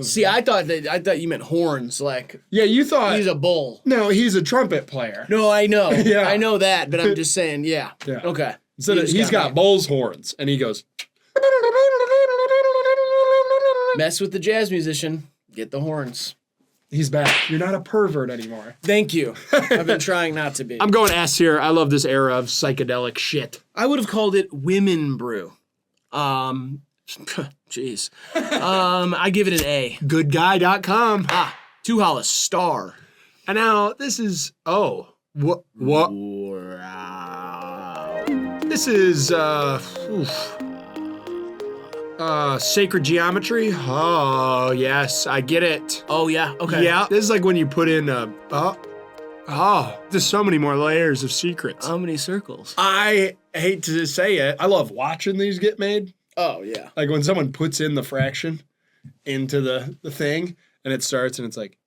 See, I thought you meant horns. Like, yeah, you thought he's a bull. No, he's a trumpet player. No, I know. Yeah. I know that, but I'm just saying, yeah. Yeah. Okay. So he's got bull's horns, and he goes. Mess with the jazz musician, get the horns. He's back. You're not a pervert anymore. Thank you. I've been trying not to be. I'm going S here. I love this era of psychedelic shit. I would have called it women brew. Jeez. I give it an A. Goodguy.com. Two Hollis, star. And now this is, what? Wow. This is, Sacred Geometry. Oh, yes, I get it. Oh, yeah, okay. Yeah, this is like when you put in there's so many more layers of secrets. How many circles? I hate to say it. I love watching these get made. Oh, yeah. Like when someone puts in the fraction into the thing and it starts and it's like,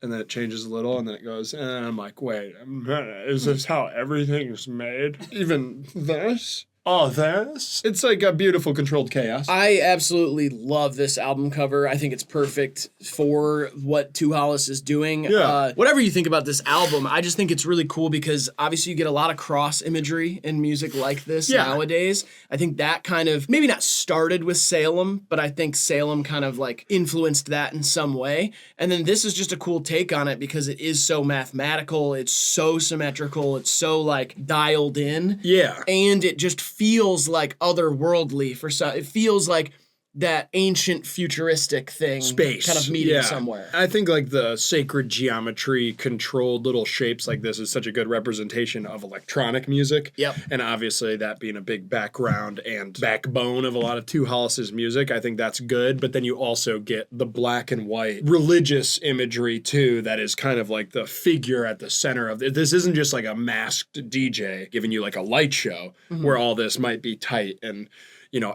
and then it changes a little and then it goes, and I'm like, wait a minute, is this how everything's made? Even this? Oh, this? It's like a beautiful controlled chaos. I absolutely love this album cover. I think it's perfect for what Two Hollis is doing. Yeah. Whatever you think about this album, I just think it's really cool because obviously you get a lot of cross imagery in music like this nowadays. I think that kind of, maybe not started with Salem, but I think Salem kind of like influenced that in some way. And then this is just a cool take on it because it is so mathematical, it's so symmetrical, it's so like dialed in. Yeah. And it just feels like otherworldly for some. It feels like that ancient futuristic thing space kind of meeting somewhere. I think like the sacred geometry controlled little shapes like this is such a good representation of electronic music. Yep. And obviously that being a big background and backbone of a lot of Two Hollis's music, I think that's good. But then you also get the black and white religious imagery too that is kind of like the figure at the center of it. This isn't just like a masked DJ giving you like a light show where all this might be tight and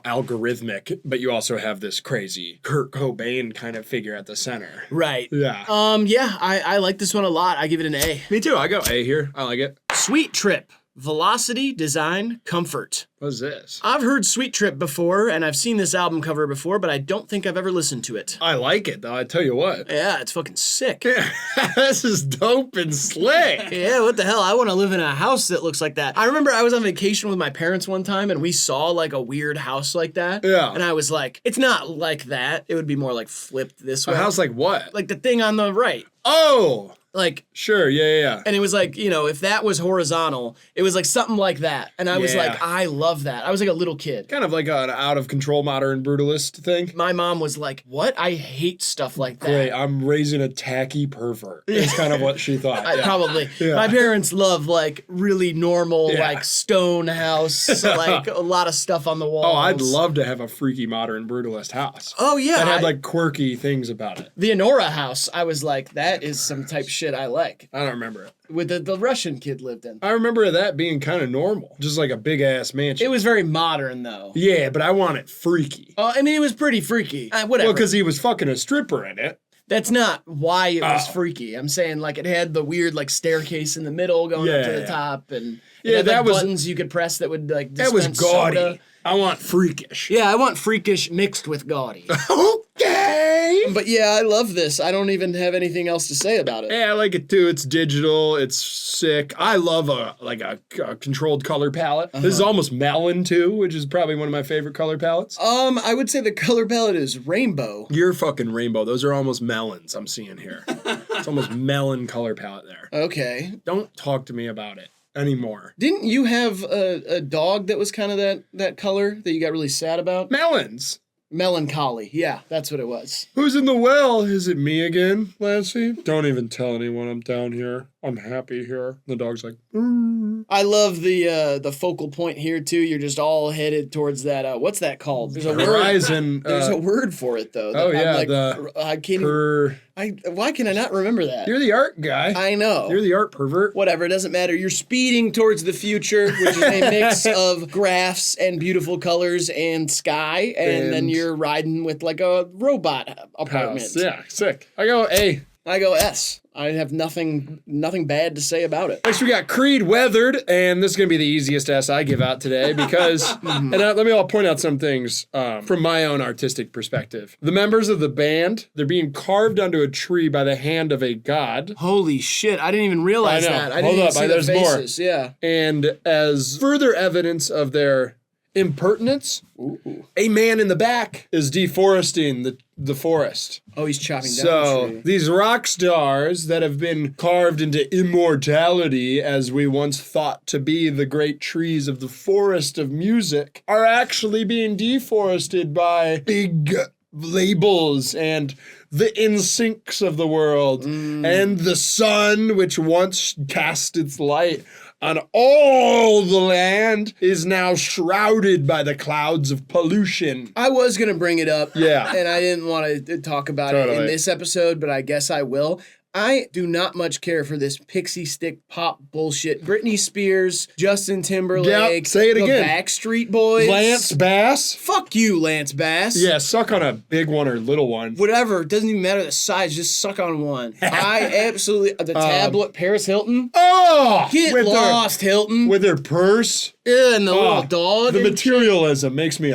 algorithmic, but you also have this crazy Kurt Cobain kind of figure at the center. Right. Yeah. I like this one a lot. I give it an A. Me too. I go A here. I like it. Sweet Trip. Velocity, design, comfort. What's this? I've heard Sweet Trip before, and I've seen this album cover before, but I don't think I've ever listened to it. I like it, though. I tell you what. Yeah, it's fucking sick. Yeah. This is dope and slick. Yeah, what the hell? I want to live in a house that looks like that. I remember I was on vacation with my parents one time, and we saw like a weird house like that. Yeah. And I was like, it's not like that. It would be more like flipped this way. A house like what? Like the thing on the right. Oh! Like, sure, yeah. And it was like, if that was horizontal, it was like something like that. And I was like, I love that. I was like a little kid. Kind of like an out of control modern brutalist thing. My mom was like, what? I hate stuff like that. Great, I'm raising a tacky pervert. It's kind of what she thought. Probably. Yeah. My parents love like really normal, like stone house, like a lot of stuff on the walls. Oh, I'd love to have a freaky modern brutalist house. Oh, yeah. That had like quirky things about it. The Honora house, I was like, that is some type shit I like. I don't remember it. With the Russian kid lived in. I remember that being kind of normal. Just like a big ass mansion. It was very modern though. Yeah, but I want it freaky. I mean, it was pretty freaky. Whatever. Well, because he was fucking a stripper in it. That's not why it was freaky. I'm saying like it had the weird like staircase in the middle going up to the top and it had, like, buttons you could press that would like dispense that was gaudy. Soda. I want freakish. Yeah, I want freakish mixed with gaudy. Okay. But yeah, I love this. I don't even have anything else to say about it. Yeah, I like it too. It's digital. It's sick. I love a controlled color palette. This is almost melon too, which is probably one of my favorite color palettes. I would say the color palette is rainbow. You're fucking rainbow. Those are almost melons I'm seeing here. It's almost melon color palette there. Okay. Don't talk to me about it anymore. Didn't you have a dog that was kind of that color that you got really sad about? Melons. Melancholy. Yeah, that's what it was. Who's in the well? Is it me again, Lassie? Don't even tell anyone I'm down here. I'm happy here. The dog's like, I love the focal point here too. You're just all headed towards that. What's that called? There's a horizon. There's a word for it though. Oh yeah, I can't. Why can I not remember that? You're the art guy. I know. You're the art pervert. Whatever, it doesn't matter. You're speeding towards the future, which is a mix of graphs and beautiful colors and sky, and then you're riding with like a robot apartment. House. Yeah, sick. I go A. I go S. I have nothing bad to say about it. Next we got Creed Weathered, and this is going to be the easiest S I give out today because, let me all point out some things from my own artistic perspective. The members of the band, they're being carved onto a tree by the hand of a god. Holy shit, I didn't even realize that. I Hold didn't up, see there's the faces. more. Yeah. And as further evidence of their impertinence. Ooh. A man in the back is deforesting the forest. Oh, he's chopping down So the tree. these rock stars that have been carved into immortality as we once thought to be the great trees of the forest of music are actually being deforested by big labels and the NSYNCs of the world and the sun, which once cast its light on all the land, is now shrouded by the clouds of pollution. I was going to bring it up. Yeah. And I didn't want to talk about it in this episode, but I guess I will. I do not much care for this pixie stick pop bullshit. Britney Spears, Justin Timberlake, Yep, say it the again. Backstreet Boys. Lance Bass? Fuck you, Lance Bass. Yeah, suck on a big one or little one. Whatever, it doesn't even matter the size, just suck on one. I absolutely, the tablet, Paris Hilton. Oh! Get lost, Hilton. With her purse. Yeah, and the little dog. The materialism makes me...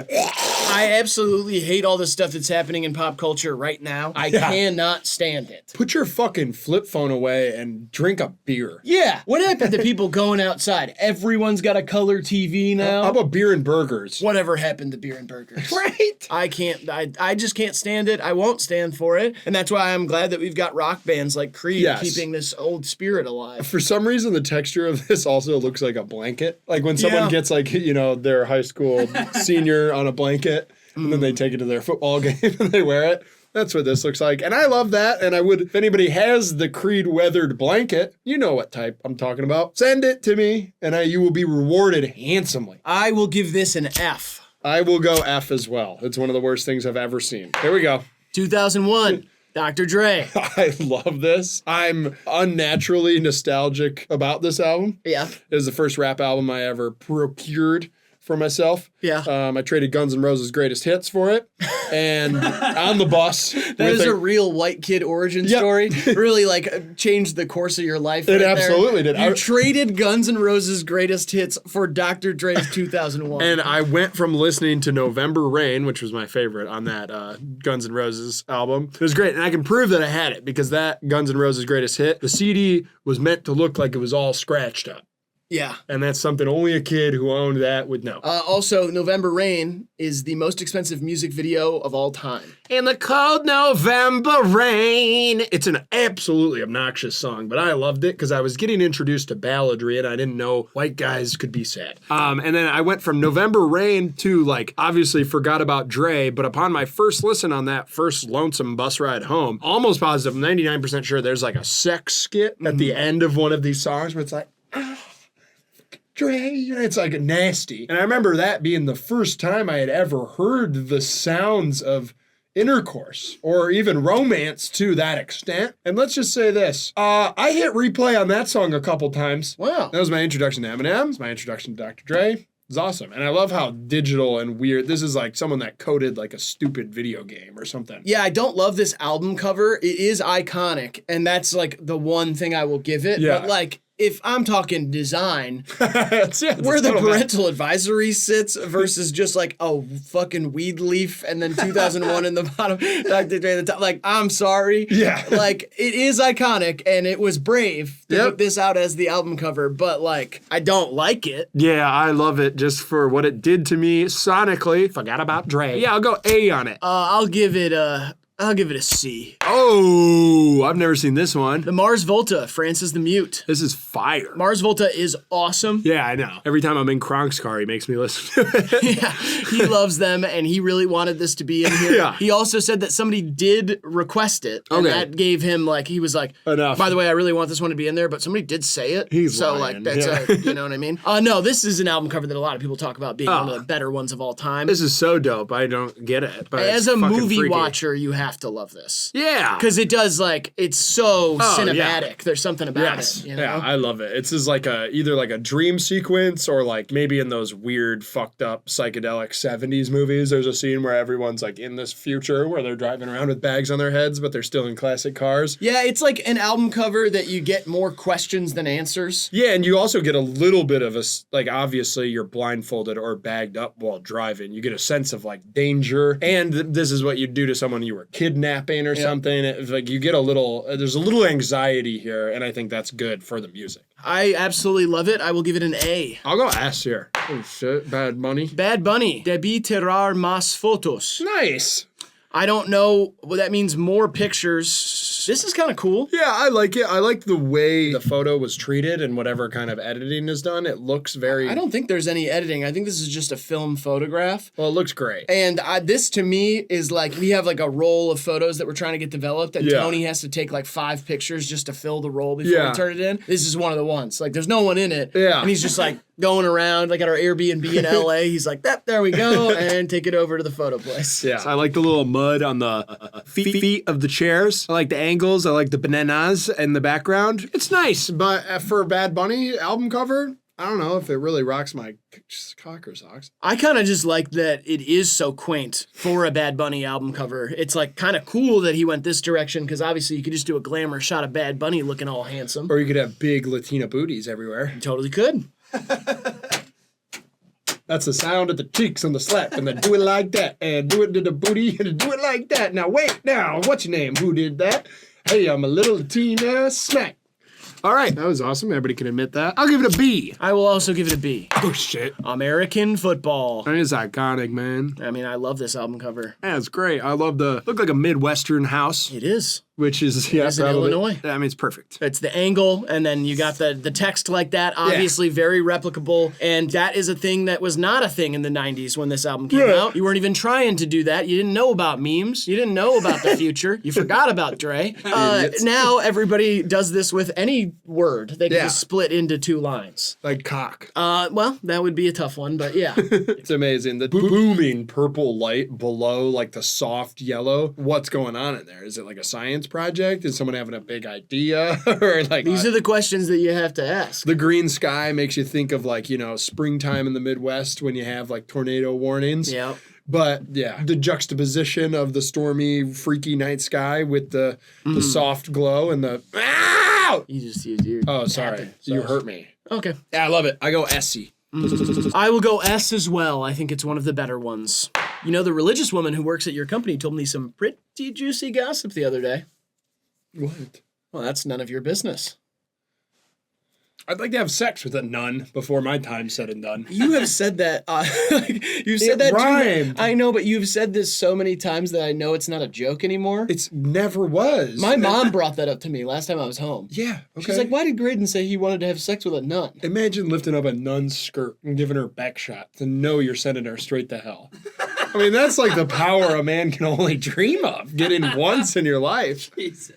I absolutely hate all the stuff that's happening in pop culture right now. I cannot stand it. Put your fucking flip phone away and drink a beer. Yeah. What happened to people going outside? Everyone's got a color TV now. How about beer and burgers? Whatever happened to beer and burgers? Right? I just can't stand it. I won't stand for it. And that's why I'm glad that we've got rock bands like Creed keeping this old spirit alive. For some reason, the texture of this also looks like a blanket. Like when someone gets like, you know, their high school senior on a blanket and then they take it to their football game and they wear it. That's what this looks like. And I love that. And I would, if anybody has the Creed weathered blanket, you know what type I'm talking about. Send it to me and you will be rewarded handsomely. I will give this an F. I will go F as well. It's one of the worst things I've ever seen. Here we go. 2001. Dr. Dre. I love this. I'm unnaturally nostalgic about this album. Yeah. It was the first rap album I ever procured for myself. Yeah. I traded Guns N' Roses' Greatest Hits for it. And on the bus. That is a real white kid origin story. Really changed the course of your life. It absolutely did. You traded Guns N' Roses' Greatest Hits for Dr. Dre's 2001. And I went from listening to November Rain, which was my favorite on that Guns N' Roses album. It was great. And I can prove that I had it because that Guns N' Roses' Greatest Hit, the CD was meant to look like it was all scratched up. Yeah. And that's something only a kid who owned that would know. Also, November Rain is the most expensive music video of all time. In the cold November rain. It's an absolutely obnoxious song, but I loved it because I was getting introduced to balladry and I didn't know white guys could be sad. And then I went from November Rain to obviously forgot about Dre, but upon my first listen on that first lonesome bus ride home, almost positive, 99% sure there's a sex skit at the end of one of these songs where it's like, Dre, it's nasty. And I remember that being the first time I had ever heard the sounds of intercourse or even romance to that extent. And let's just say this. I hit replay on that song a couple times. Wow. That was my introduction to Eminem. It's my introduction to Dr. Dre. It's awesome. And I love how digital and weird. This is someone that coded a stupid video game or something. Yeah, I don't love this album cover. It is iconic. And that's the one thing I will give it. Yeah. But if I'm talking design, It's where the parental advisory sits versus just a fucking weed leaf and then 2001 in the bottom, Dr. Dre at the top. I'm sorry. Yeah. It is iconic and it was brave to put this out as the album cover, but I don't like it. Yeah, I love it just for what it did to me sonically. Forgot about Dre. Yeah, I'll go A on it. I'll give it a C. Oh, I've never seen this one. The Mars Volta, Francis the Mute. This is fire. Mars Volta is awesome. Yeah, I know. Every time I'm in Kronk's car, he makes me listen to it. Yeah, he loves them, and he really wanted this to be in here. Yeah. He also said that somebody did request it, and that gave him he was enough. By the way, I really want this one to be in there, but somebody did say it. He's so lying. that's you know what I mean? No, this is an album cover that a lot of people talk about being one of the better ones of all time. This is so dope. I don't get it, but as it's a fucking movie freaky. watcher, you have to love this. Yeah. Because it does it's so cinematic. Yeah. There's something about it. Yeah, I love it. It's just either a dream sequence or maybe in those weird fucked up psychedelic 70s movies. There's a scene where everyone's in this future where they're driving around with bags on their heads, but they're still in classic cars. Yeah, it's an album cover that you get more questions than answers. Yeah, and you also get a little bit of obviously you're blindfolded or bagged up while driving. You get a sense of danger, and this is what you'd do to someone you were kidnapping or something. It's like you get there's a little anxiety here, and I think that's good for the music. I absolutely love it. I will give it an A. I'll go S here. Oh shit, Bad Bunny. Bad Bunny. Debí tirar más fotos. Nice. I don't know what that means, more pictures. This is kind of cool. Yeah, I like it. I like the way the photo was treated and whatever kind of editing is done. It looks very... I don't think there's any editing. I think this is just a film photograph. Well, it looks great. And this, to me, is like, we have like a roll of photos that we're trying to get developed, and Tony has to take like 5 pictures just to fill the roll before we turn it in. This is one of the ones. Like, there's no one in it. Yeah. And he's just like going around, like at our Airbnb in LA. He's like, there we go, and take it over to the photo place. Yeah. So I like the little mud on the feet of the chairs. I like the angles. I like the bananas in the background. It's nice. But for a Bad Bunny album cover, I don't know if it really rocks my cock or socks. I kind of just like that it is so quaint for a Bad Bunny album cover. It's like kind of cool that he went this direction, because obviously you could just do a glamour shot of Bad Bunny looking all handsome. Or you could have big Latina booties everywhere. You totally could. That's the sound of the cheeks and the slap, and then do it like that, and do it to the booty, and do it like that. Now wait, what's your name? Who did that? Hey, I'm a little Latina smack. All right, that was awesome. Everybody can admit that. I'll give it a B. I will also give it a B. Oh, shit. American Football. That is iconic, man. I mean, I love this album cover. Yeah, it's great. I love look like a Midwestern house. It is. Which is, it's in Illinois. I mean, it's perfect. It's the angle, and then you got the text like that, obviously very replicable, and that is a thing that was not a thing in the 90s when this album came out. You weren't even trying to do that. You didn't know about memes. You didn't know about the future. You forgot about Dre. Now everybody does this with any word. They can just split into 2 lines. Like cock. Well, that would be a tough one, but yeah. It's amazing. The booming purple light below, like the soft yellow. What's going on in there? Is it like a science project? Is someone having a big idea? Or like these are the questions that you have to ask. The green sky makes you think of like, springtime in the Midwest when you have like tornado warnings. Yeah. But yeah, the juxtaposition of the stormy, freaky night sky with the soft glow and the ow! You just used your sorry. You hurt me. Okay. Yeah, I love it. I go SC. I will go S as well. I think it's one of the better ones. The religious woman who works at your company told me some pretty juicy gossip the other day. What? Well, that's none of your business. I'd like to have sex with a nun before my time's said and done. You have said that. You've said that rhymed. I know, but you've said this so many times that I know it's not a joke anymore. It's never was. My mom brought that up to me last time I was home. Yeah. Okay. She's like, why did Graydon say he wanted to have sex with a nun? Imagine lifting up a nun's skirt and giving her a back shot to know you're sending her straight to hell. I mean, that's like the power a man can only dream of, getting once in your life. Jesus.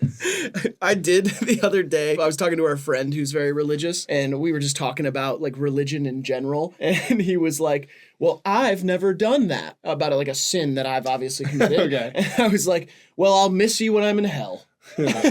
I did the other day. I was talking to our friend who's very religious, and we were just talking about like religion in general. And he was like, well, I've never done that, about like a sin that I've obviously committed. Okay. And I was like, well, I'll miss you when I'm in hell.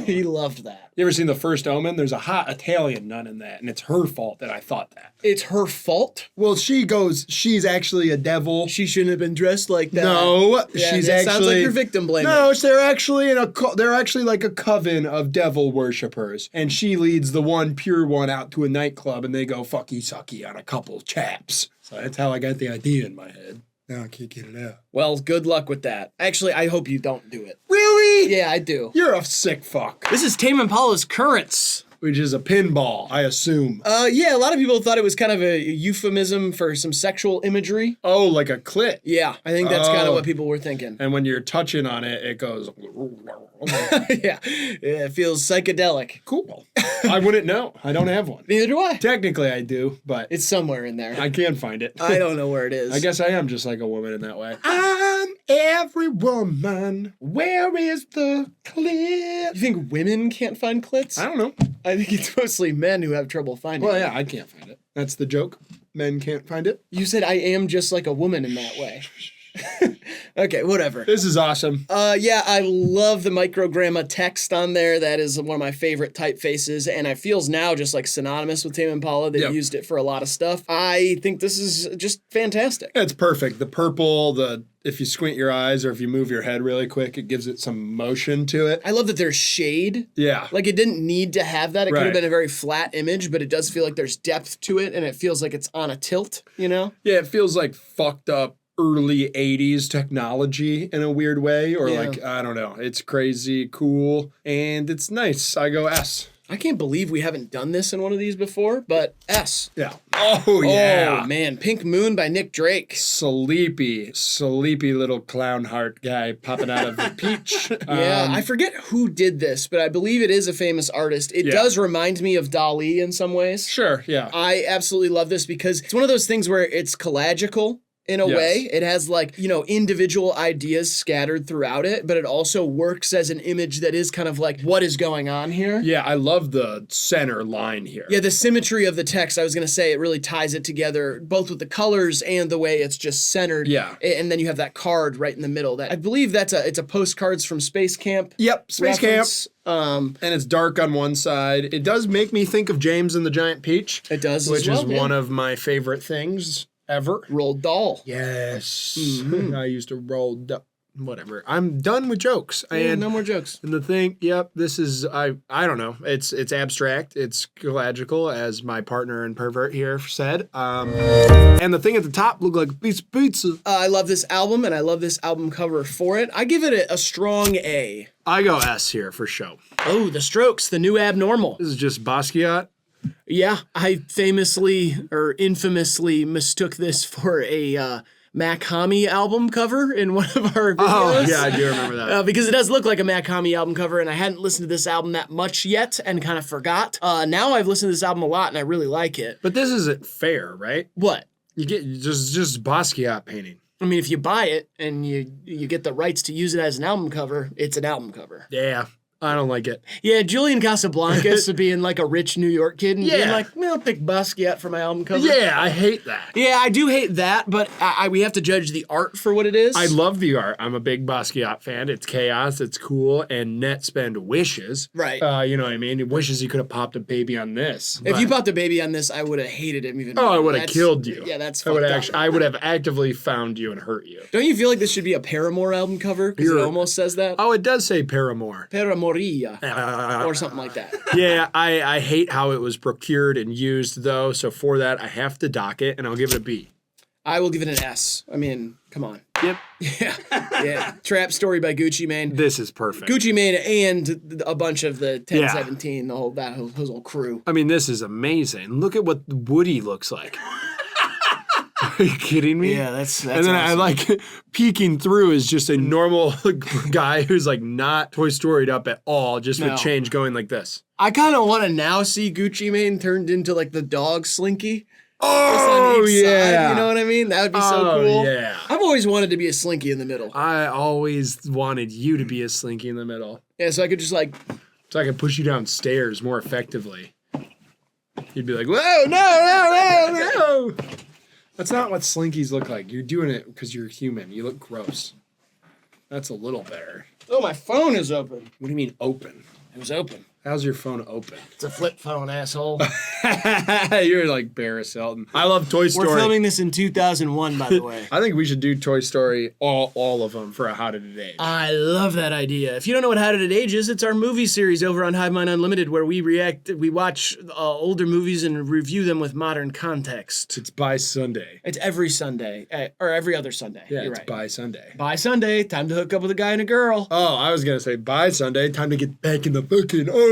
He loved that. You ever seen The First Omen? There's a hot Italian nun in that, and it's her fault that I thought that. It's her fault? Well, she's actually a devil. She shouldn't have been dressed like that. No, yeah, she's it actually... sounds like you're victim blaming. No, they're actually they're actually like a coven of devil worshippers, and she leads the one pure one out to a nightclub, and they go fucky sucky on a couple chaps. So that's how I got the idea in my head. Now I can't get it out. Well, good luck with that. Actually, I hope you don't do it. Really? Yeah, I do. You're a sick fuck. This is Tame Impala's Currents. Which is a pinball, I assume. Yeah, a lot of people thought it was kind of a euphemism for some sexual imagery. Oh, like a clit. Yeah, I think that's kind of what people were thinking. And when you're touching on it, it goes... yeah, it feels psychedelic. Cool. I wouldn't know. I don't have one. Neither do I. Technically, I do, but... It's somewhere in there. I can't find it. I don't know where it is. I guess I am just like a woman in that way. I'm every woman. Where is the clit? You think women can't find clits? I don't know. I think it's mostly men who have trouble finding it. Well, yeah, I can't find it. That's the joke. Men can't find it. You said I am just like a woman in that way. Okay, whatever. This is awesome. Yeah, I love the microgramma text on there. That is one of my favorite typefaces, and it feels now just like synonymous with Tame Impala. They've used it for a lot of stuff. I think this is just fantastic. It's perfect. The purple, if you squint your eyes or if you move your head really quick, it gives it some motion to it. I love that there's shade. Yeah. Like, it didn't need to have that. It could have been a very flat image, but it does feel like there's depth to it, and it feels like it's on a tilt, you know? Yeah, it feels like fucked up early 80s technology in a weird way, or Yeah. like, I don't know. It's crazy, cool, and it's nice. I go S. I can't believe we haven't done this in one of these before, but S. Yeah. Oh, yeah. Oh, man. Pink Moon by Nick Drake. Sleepy little clown heart guy popping out of the peach. Yeah, I forget who did this, but I believe it is a famous artist. It Yeah. does remind me of Dali in some ways. Sure, yeah. I absolutely love this because it's one of those things where it's collagical in a Yes. way. It has like, individual ideas scattered throughout it, but it also works as an image that is kind of like, what is going on here? Yeah, I love the center line here. Yeah, the symmetry of the text, I was going to say, it really ties it together, both with the colors and the way it's just centered. Yeah. And then you have that card right in the middle. That I believe it's a postcards from Space Camp. Yep, Space reference. Camp. And it's dark on one side. It does make me think of James and the Giant Peach. It does as which well, is yeah. one of my favorite things ever. Roald Dahl. Yes. Mm-hmm. I used to whatever. I'm done with jokes. And no more jokes. And the thing, yep, this is I don't know. It's abstract. It's collagical, as my partner and pervert here said. And the thing at the top looked like a piece of pizza. I love this album, and I love this album cover for it. I give it a strong A. I go S here for show. Oh, The Strokes, The New Abnormal. This is just Basquiat. Yeah, I famously or infamously mistook this for a Mk.gee album cover in one of our videos. Oh, yeah, I do remember that. Because it does look like a Mk.gee album cover, and I hadn't listened to this album that much yet and kind of forgot. Now I've listened to this album a lot, and I really like it. But this isn't fair, right? What? You get just Basquiat painting. I mean, if you buy it and you get the rights to use it as an album cover, it's an album cover. Yeah, I don't like it. Yeah, Julian Casablancas being like a rich New York kid and being Yeah. like, I'll pick Basquiat for my album cover. Yeah, I hate that. Yeah, I do hate that, but we have to judge the art for what it is. I love the art. I'm a big Basquiat fan. It's chaos. It's cool. And Nettspend wishes. Right. You know what I mean? He wishes he could have popped a baby on this. If but- you popped a baby on this, I would have hated him even Oh, more. I would have That's- killed you. Yeah, that's I would fucked have up. I would have actively found you and hurt you. Don't you feel like this should be a Paramore album cover? Because it You're- almost says that. Oh, it does say Paramore. Paramoria. Or something like that. Yeah, I hate how it was procured and used, though. So for that, I have to dock it, and I'll give it a B. I will give it an S. I mean, come on. Yep. Yeah. Yeah. Trap Story by Gucci Mane. This is perfect. Gucci Mane and a bunch of the 1017, the whole whole crew. I mean, this is amazing. Look at what Woody looks like. Are you kidding me? Yeah, that's and then I awesome. like peeking through is just a normal guy who's like not Toy Storied up at all, just No. with change going like this. I kind of want to now see Gucci Mane turned into like the dog Slinky. Oh, Just on each yeah. side, you know what I mean? That would be so Oh, cool. yeah. I've always wanted to be a Slinky in the middle. I always wanted you to be a Slinky in the middle, Yeah, so I could just like, so I could push you downstairs more effectively. You'd be like, whoa, no. That's not what Slinkies look like. You're doing it because you're human. You look gross. That's a little better. oh, my phone is open. What do you mean open? It was open. How's your phone open? It's a flip phone, asshole. You're like Barris Elton. I love Toy Story. We're filming this in 2001, by the way. I think we should do Toy Story, all of them, for a How Did It Age. I love that idea. If you don't know what How Did It Age is, it's our movie series over on HIVEMIND Unlimited where we watch older movies and review them with modern context. It's by Sunday. It's every Sunday, or every other Sunday. Yeah, You're it's right. by Sunday. By Sunday, time to hook up with a guy and a girl. Oh, I was going to say by Sunday, time to get back in the fucking office.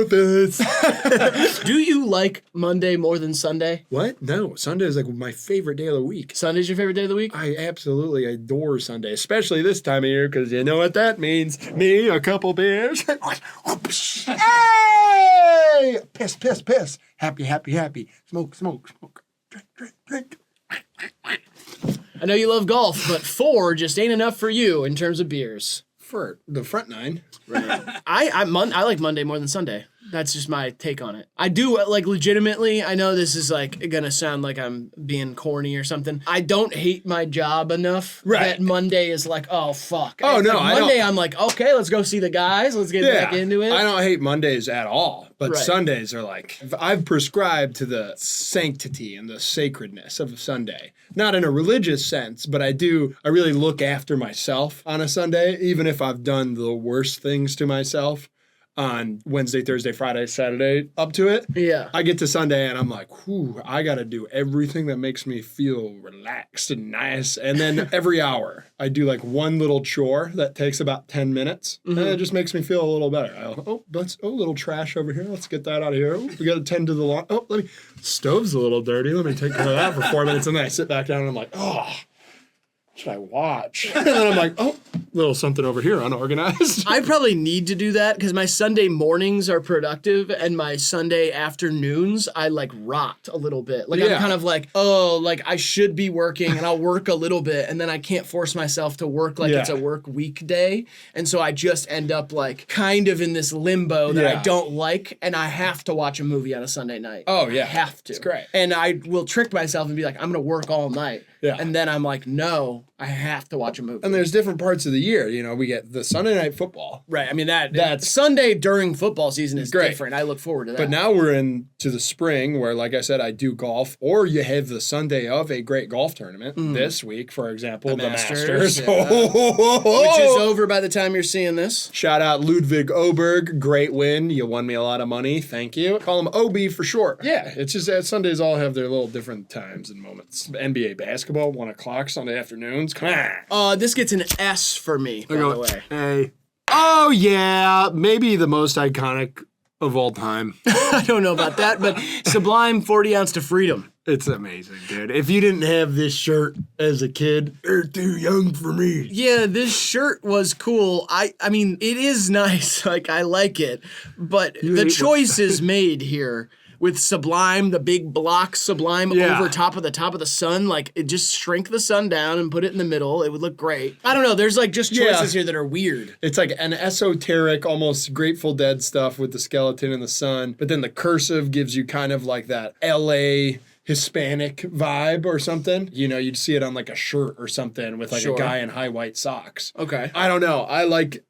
Do you like Monday more than Sunday? What? No, Sunday is like my favorite day of the week. Sunday's your favorite day of the week? I absolutely adore Sunday, especially this time of year, because you know what that means. Me, a couple beers. Hey! Piss, piss, piss. Happy, happy, happy. Smoke, smoke, smoke. Drink, drink, drink. I know you love golf, but 4 just ain't enough for you in terms of beers. For the front 9. I like Monday more than Sunday. That's just my take on it. I do, like, legitimately, I know this is, like, gonna sound like I'm being corny or something. I don't hate my job enough that Monday is like, oh, fuck. Oh, no, like, I Monday, don't. I'm like, okay, let's go see the guys. Let's get back into it. I don't hate Mondays at all, but Right. Sundays are like, I've prescribed to the sanctity and the sacredness of a Sunday. Not in a religious sense, but I really look after myself on a Sunday, even if I've done the worst things to myself. on Wednesday, Thursday, Friday, Saturday up to it. Yeah. I get to Sunday and I'm like, whew, I got to do everything that makes me feel relaxed and nice. And then every hour I do like one little chore that takes about 10 minutes. And it just makes me feel a little better. A little trash over here. Let's get that out of here. Oh, we got to tend to the lawn. Stove's a little dirty. Let me take care of that for 4 minutes. And then I sit back down and I'm like, oh, should I watch? And then I'm like, oh, little something over here unorganized. I probably need to do that because my Sunday mornings are productive and my Sunday afternoons I like rot a little bit. Like I'm kind of like, oh, like I should be working and I'll work a little bit and then I can't force myself to work like it's a work weekday. And so I just end up like kind of in this limbo that I don't like and I have to watch a movie on a Sunday night. Oh yeah. I have to. It's great. And I will trick myself and be like, I'm going to work all night. Yeah. And then I'm like, no, I have to watch a movie. And there's different parts of the year. You know, we get the Sunday night football. Right. I mean, that's Sunday during football season is great. different. I look forward to that. But now we're into the spring where, like I said, I do golf, or you have the Sunday of a great golf tournament. This week, for example, the Masters. Yeah. Which is over by the time you're seeing this. Shout out Ludwig Oberg. Great win. You won me a lot of money. Thank you. Call him OB for short. Yeah. It's just that Sundays all have their little different times and moments. NBA basketball, 1 o'clock, Sunday afternoons. Come on. This gets an S for me, by the way. Hey. Oh, yeah. Maybe the most iconic of all time. I don't know about that, but Sublime 40 Ounce to Freedom. It's amazing, dude. If you didn't have this shirt as a kid, you're too young for me. Yeah, this shirt was cool. I mean, it is nice. Like, I like it. But the choices made here with Sublime, the big block Sublime over top of the sun, like it just shrink the sun down and put it in the middle. It would look great. I don't know. There's like just choices here that are weird. It's like an esoteric, almost Grateful Dead stuff with the skeleton and the sun. But then the cursive gives you kind of like that LA Hispanic vibe or something. You know, you'd see it on like a shirt or something with like a guy in high white socks. Okay. I don't know. I like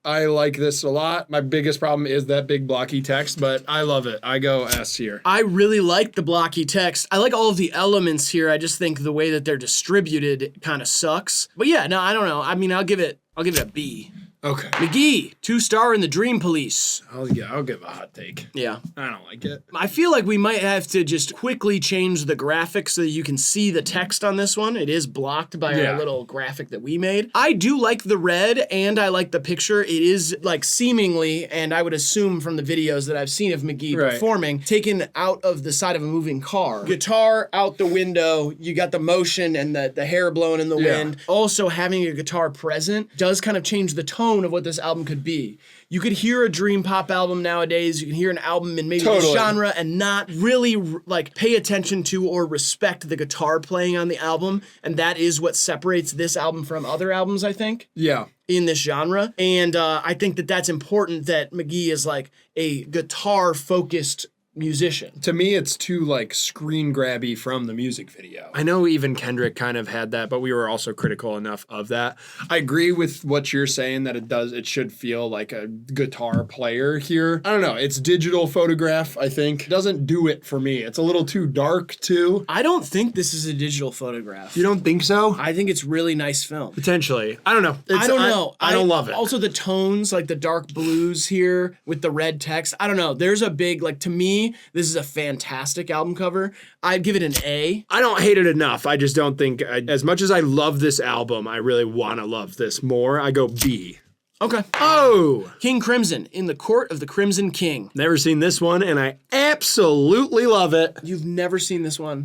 this a lot. My biggest problem is that big blocky text, but I love it. I go S here. I really like the blocky text. I like all of the elements here. I just think the way that they're distributed kind of sucks. But yeah, no, I don't know. I mean, I'll give it a B. Okay. Mk.gee, 2-star in the Dream Police. I'll give a hot take. Yeah. I don't like it. I feel like we might have to just quickly change the graphics so that you can see the text on this one. It is blocked by our little graphic that we made. I do like the red and I like the picture. It is like seemingly, and I would assume from the videos that I've seen of Mk.gee performing, taken out of the side of a moving car. Guitar out the window, you got the motion and the hair blowing in the wind. Also having a guitar present does kind of change the tone of what this album could be. You could hear a dream pop album nowadays. You can hear an album in maybe the genre and not really like pay attention to or respect the guitar playing on the album. And that is what separates this album from other albums, I think. Yeah. In this genre. And I think that that's important that Mk.gee is like a guitar focused musician. To me, it's too like screen grabby from the music video. I know even Kendrick kind of had that, but we were also critical enough of that. I agree with what you're saying that it should feel like a guitar player here. I don't know. It's digital photograph, I think. It doesn't do it for me. It's a little too dark too. I don't think this is a digital photograph. You don't think so? I think it's really nice film. Potentially. I don't know. I don't know. I don't love it. Also the tones, like the dark blues here with the red text. I don't know. There's a big, like to me, this is a fantastic album cover. I'd give it an A. I don't hate it enough. I just don't think, as much as I love this album, I really want to love this more. I go B. Okay. Oh! King Crimson, In the Court of the Crimson King. Never seen this one, and I absolutely love it. You've never seen this one?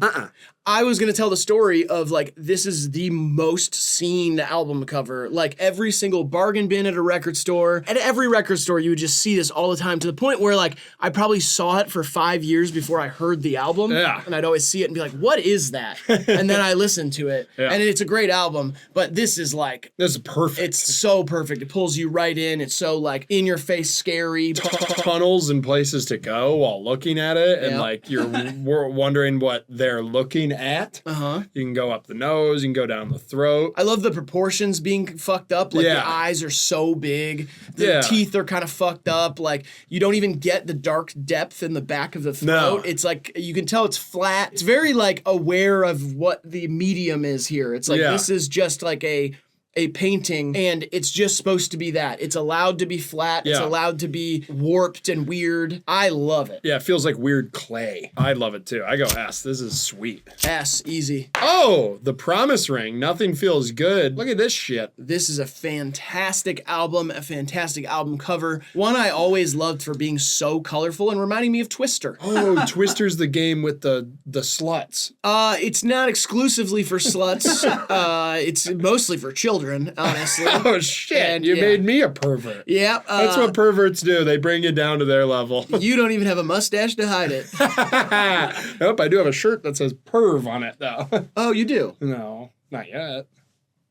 I was going to tell the story of like, this is the most seen album cover. Like every single bargain bin at a record store, at every record store, you would just see this all the time to the point where like, I probably saw it for 5 years before I heard the album. Yeah. And I'd always see it and be like, what is that? And then I listened to it and it's a great album, but this is like, this is perfect. It's so perfect. It pulls you right in. It's so like in your face, scary. Tunnels and places to go while looking at it. And like, you're wondering what they're looking at. You can go up the nose, you can go down the throat. I love the proportions being fucked up. Like the eyes are so big. The teeth are kind of fucked up. Like you don't even get the dark depth in the back of the throat. It's like, you can tell it's flat. It's very like aware of what the medium is here. It's like, this is just like a a painting and it's just supposed to be that. It's allowed to be flat. It's allowed to be warped and weird. I love it. Yeah, it feels like weird clay. I love it too. I go S. This is sweet. S, easy. Oh, the Promise Ring. Nothing feels good. Look at this shit. This is a fantastic album, a fantastic album cover. One I always loved for being so colorful and reminding me of Twister. Oh, Twister's the game with the sluts. It's not exclusively for sluts. It's mostly for children, honestly. Oh shit, and, you made me a pervert. Yeah. That's what perverts do. They bring you down to their level. You don't even have a mustache to hide it. Nope, I do have a shirt that says perv on it though. Oh, you do? No, not yet.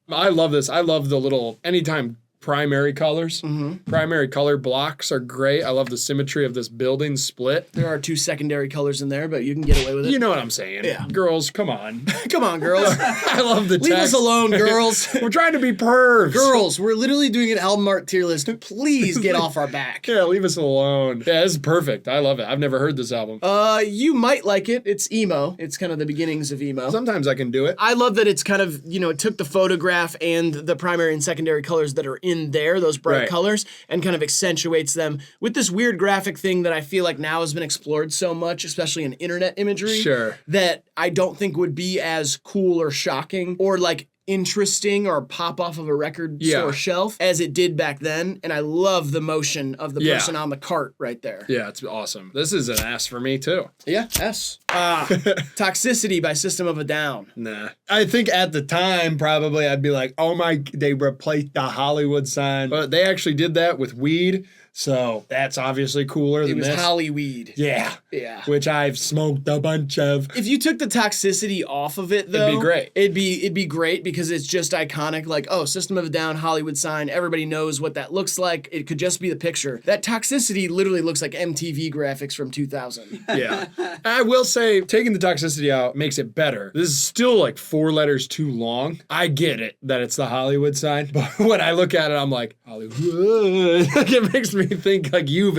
I love this. I love the little, anytime primary colors. Primary color blocks are great. I love the symmetry of this building split. There are 2 secondary colors in there, but you can get away with it. You know what I'm saying. Yeah. Girls, come on. Come on, girls. I love the text. Leave us alone, girls. We're trying to be pervs. Girls, we're literally doing an album art tier list. Please get off our back. Yeah, leave us alone. Yeah, this is perfect. I love it. I've never heard this album. You might like it. It's emo. It's kind of the beginnings of emo. Sometimes I can do it. I love that it's kind of, it took the photograph and the primary and secondary colors that are in there, those bright colors, and kind of accentuates them with this weird graphic thing that I feel like now has been explored so much, especially in internet imagery. Sure. That I don't think would be as cool or shocking or like interesting or pop off of a record store shelf as it did back then. And I love the motion of the person on the cart right there. Yeah, it's awesome. This is an S for me too. Yeah, S. Toxicity by System of a Down. Nah. I think at the time, probably I'd be like, oh my, they replaced the Hollywood sign. But they actually did that with weed. So that's obviously cooler than this. It was Hollyweed. Yeah. Yeah. Which I've smoked a bunch of. If you took the toxicity off of it, though, it'd be great. It'd be great because it's just iconic. Like, oh, System of a Down, Hollywood sign. Everybody knows what that looks like. It could just be the picture. That toxicity literally looks like MTV graphics from 2000. Yeah. I will say, taking the toxicity out makes it better. This is still like 4 letters too long. I get it that it's the Hollywood sign, but when I look at it, I'm like, Hollywood. Like, it makes me think like you're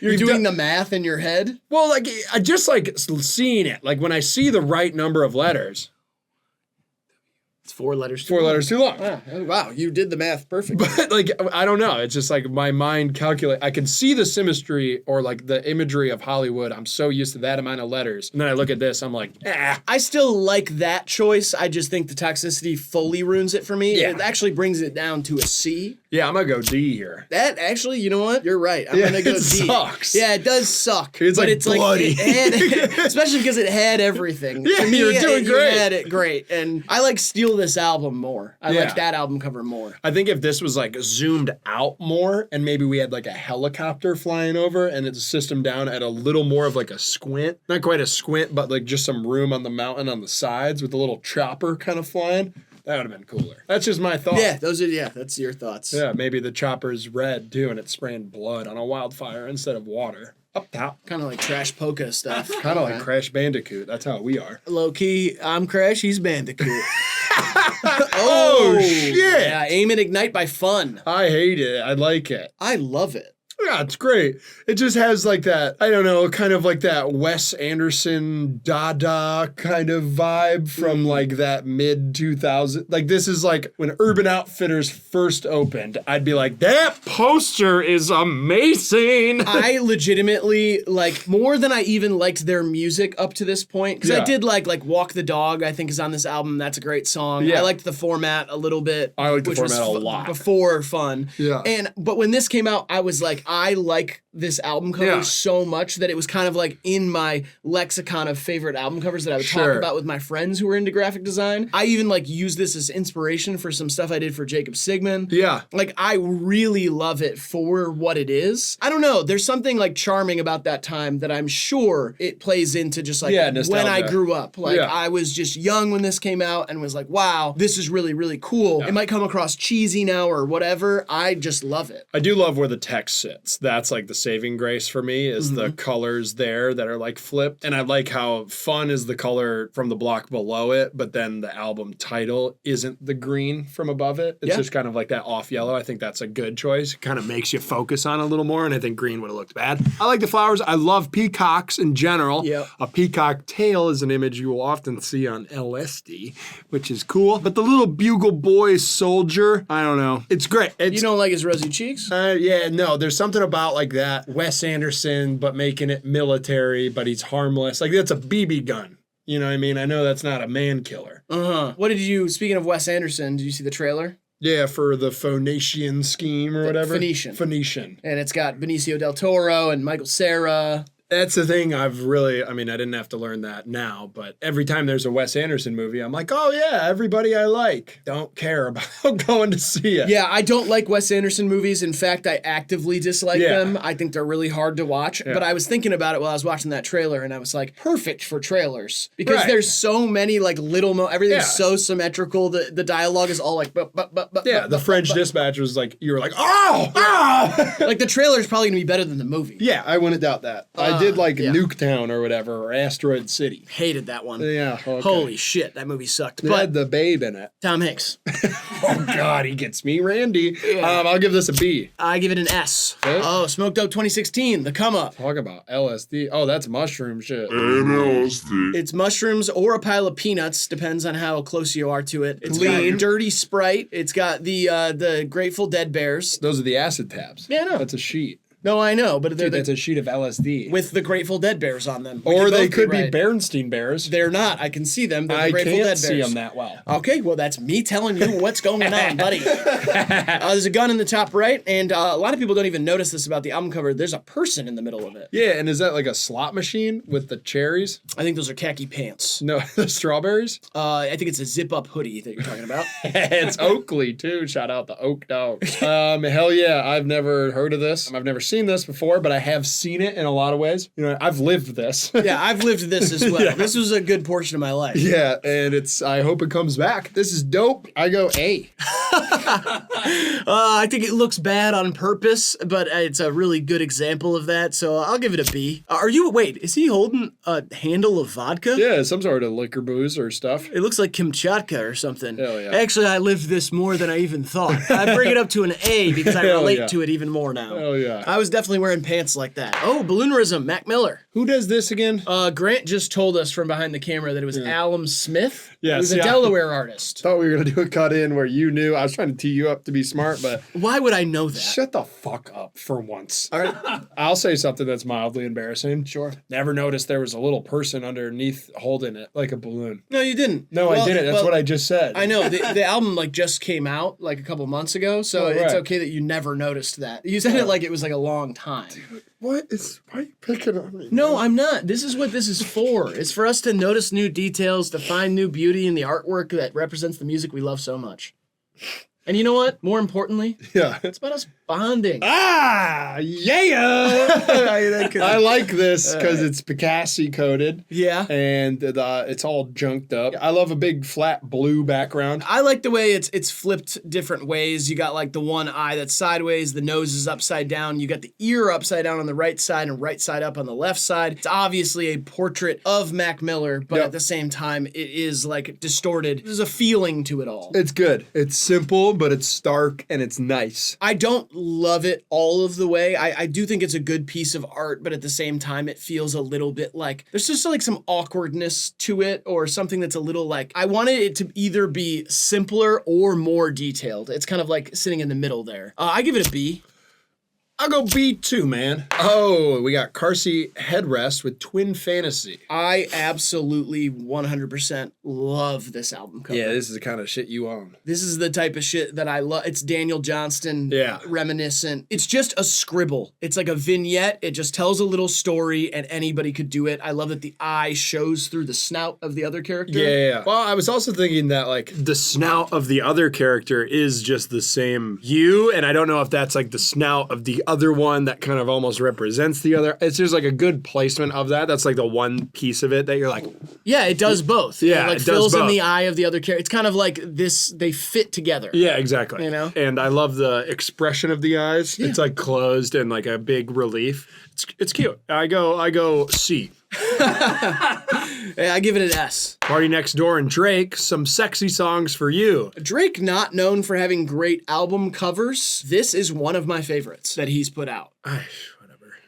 doing the math in your head? Well, like I just like seeing it. Like when I see the right number of letters. It's 4 letters too 4 long. letters too long. Wow, you did the math perfectly. But like, I don't know. It's just like my mind calculate. I can see the symmetry or like the imagery of Hollywood. I'm so used to that amount of letters. And then I look at this, I'm like, I still like that choice. I just think the toxicity fully ruins it for me. Yeah. It actually brings it down to a C. Yeah, I'm gonna go D here. That actually, you know what? You're right. I'm gonna go D. It sucks. Yeah, it does suck. It's but like bloody. It had, especially because it had everything. Yeah, To me, you're doing great. You had it great, and I like Steal This album more. I Yeah. like that album cover more. I think if this was like zoomed out more and maybe we had like a helicopter flying over and it's System Down at a little more of like a squint, not quite a squint, but like just some room on the mountain on the sides with a little chopper kind of flying, that would have been cooler. That's just my thought. Yeah, that's your thoughts. Yeah, maybe the chopper's red too and it's spraying blood on a wildfire instead of water. Up top. Kind of like Trash Polka stuff. Kind of like Crash Bandicoot. That's how we are. Low key, I'm Crash, he's Bandicoot. Oh, shit. Yeah, Aim and Ignite by Fun. I hate it. I like it. I love it. Yeah, it's great. It just has like that, I don't know, kind of like that Wes Anderson Dada kind of vibe from like that mid 2000. Like this is like when Urban Outfitters first opened, I'd be like, that poster is amazing. I legitimately like more than I even liked their music up to this point. Because I did like Walk the Dog, I think is on this album. That's a great song. Yeah. I liked the format a little bit. I liked the which was format a lot. Before Fun. Yeah. But when this came out, I was like, I like this album cover so much that it was kind of like in my lexicon of favorite album covers that I would talk about with my friends who were into graphic design. I even like use this as inspiration for some stuff I did for Jacob Sigmund. Yeah. Like I really love it for what it is. I don't know. There's something like charming about that time that I'm sure it plays into just like when I grew up. Like I was just young when this came out and was like, wow, this is really, really cool. It might come across cheesy now or whatever. I just love it. I do love where the text sits. bits. That's like the saving grace for me is the colors there that are like flipped. And I like how fun is the color from the block below it, but then the album title isn't the green from above it. It's just kind of like that off yellow. I think that's a good choice. It kind of makes you focus on it a little more, and I think green would have looked bad. I like the flowers. I love peacocks in general. Yep. A peacock tail is an image you will often see on LSD, which is cool. But the little bugle boy soldier, I don't know. It's great. You don't like his rosy cheeks? Yeah, no, there's something about like that Wes Anderson, but making it military, but he's harmless. Like that's a BB gun. You know what I mean? I know that's not a man killer. What did you, speaking of Wes Anderson, did you see the trailer? Yeah, for the Phoenician scheme or whatever. Phoenician. And it's got Benicio del Toro and Michael Cera. That's the thing I didn't have to learn that now, but every time there's a Wes Anderson movie, I'm like, oh yeah, everybody I like. Don't care about going to see it. Yeah, I don't like Wes Anderson movies. In fact, I actively dislike them. I think they're really hard to watch. Yeah. But I was thinking about it while I was watching that trailer, and I was like, perfect for trailers. Because there's so many like little, everything's so symmetrical. The dialogue is all like, the French Dispatch was like, you were like, oh! Like the trailer is probably going to be better than the movie. Yeah, I wouldn't doubt that. I did like Nuketown or whatever, or Asteroid City. Hated that one. Yeah. Okay. Holy shit, that movie sucked. It had the babe in it. Tom Hanks. Oh, God, he gets me, Randy. Yeah. I'll give this a B. I give it an S. Okay. Oh, Smoked Out 2016, the come up. Talk about LSD. Oh, that's mushroom shit. LSD. It's mushrooms or a pile of peanuts, depends on how close you are to it. It's lean. got dirty Sprite. It's got the Grateful Dead bears. Those are the acid tabs. Yeah, I know. That's a sheet. No, I know, but that's a sheet of LSD. With the Grateful Dead bears on them. Or they could be Bernstein bears. They're not. I can see them. They're the I Grateful Dead can't bears. see them that well. Okay, well, that's me telling you what's going on, buddy. There's a gun in the top right, and a lot of people don't even notice this about the album cover. There's a person in the middle of it. Yeah, and is that like a slot machine with the cherries? I think those are khaki pants. No, the strawberries? I think it's a zip-up hoodie that you're talking about. It's Oakley, too. Shout out the Oak Dogs. Hell yeah, I've never heard of this. I've never seen this before, but I have seen it in a lot of ways. You know, I've lived this. Yeah, I've lived this as well. Yeah. This was a good portion of my life. Yeah, and I hope it comes back. This is dope. I go A. I think it looks bad on purpose, but it's a really good example of that, so I'll give it a B. Is he holding a handle of vodka? Yeah, some sort of liquor booze or stuff. It looks like Kamchatka or something. Hell yeah. Actually, I lived this more than I even thought. I bring it up to an A because I relate to it even more now. Hell yeah. I was definitely wearing pants like that. Oh, Balloonerism, Mac Miller. Who does this again? Grant just told us from behind the camera that it was Alum Smith. Yeah, he was a Delaware artist. Thought we were gonna do a cut in where you knew. I was trying to tee you up to be smart, but why would I know that? Shut the fuck up for once. All right, I'll say something that's mildly embarrassing. Sure. Never noticed there was a little person underneath holding it like a balloon. No, you didn't. No, I didn't. That's what I just said. I know the album just came out like a couple months ago, so it's okay that you never noticed that. You said it like it was like a long time. Dude, why are you picking on me? No, I'm not. This is what this is for. It's for us to notice new details, to find new beauty in the artwork that represents the music we love so much. And you know what? More importantly, it's about us bonding. Ah, yeah! I like this because it's Picasso coded. Yeah. And it's all junked up. I love a big flat blue background. I like the way it's flipped different ways. You got like the one eye that's sideways, the nose is upside down. You got the ear upside down on the right side and right side up on the left side. It's obviously a portrait of Mac Miller, but at the same time, it is like distorted. There's a feeling to it all. It's good. It's simple, but it's stark and it's nice. I don't love it all of the way. I do think it's a good piece of art, but at the same time, it feels a little bit like there's just like some awkwardness to it or something that's a little like I wanted it to either be simpler or more detailed. It's kind of like sitting in the middle there. I give it a B. I'll go B2, man. Oh, we got Seat Headrest with Twin Fantasy. I absolutely 100% love this album cover. Yeah, this is the kind of shit you own. This is the type of shit that I love. It's Daniel Johnston reminiscent. It's just a scribble. It's like a vignette. It just tells a little story and anybody could do it. I love that the eye shows through the snout of the other character. Yeah. Well, I was also thinking that like the snout of the other character is just the same hue, and I don't know if that's like the snout of the other one that kind of almost represents the other. It's just like a good placement of that. That's like the one piece of it that you're like, yeah, it does both. Yeah, it like it does fills in both. the eye of the other character. It's kind of like this, they fit together. yeah, exactly. You know? And I love the expression of the eyes. It's like closed and like a big relief. It's cute. I go C. Yeah, I give it an S. PartyNextDoor and Drake, some sexy songs for you. Drake, not known for having great album covers. This is one of my favorites that he's put out. Whatever.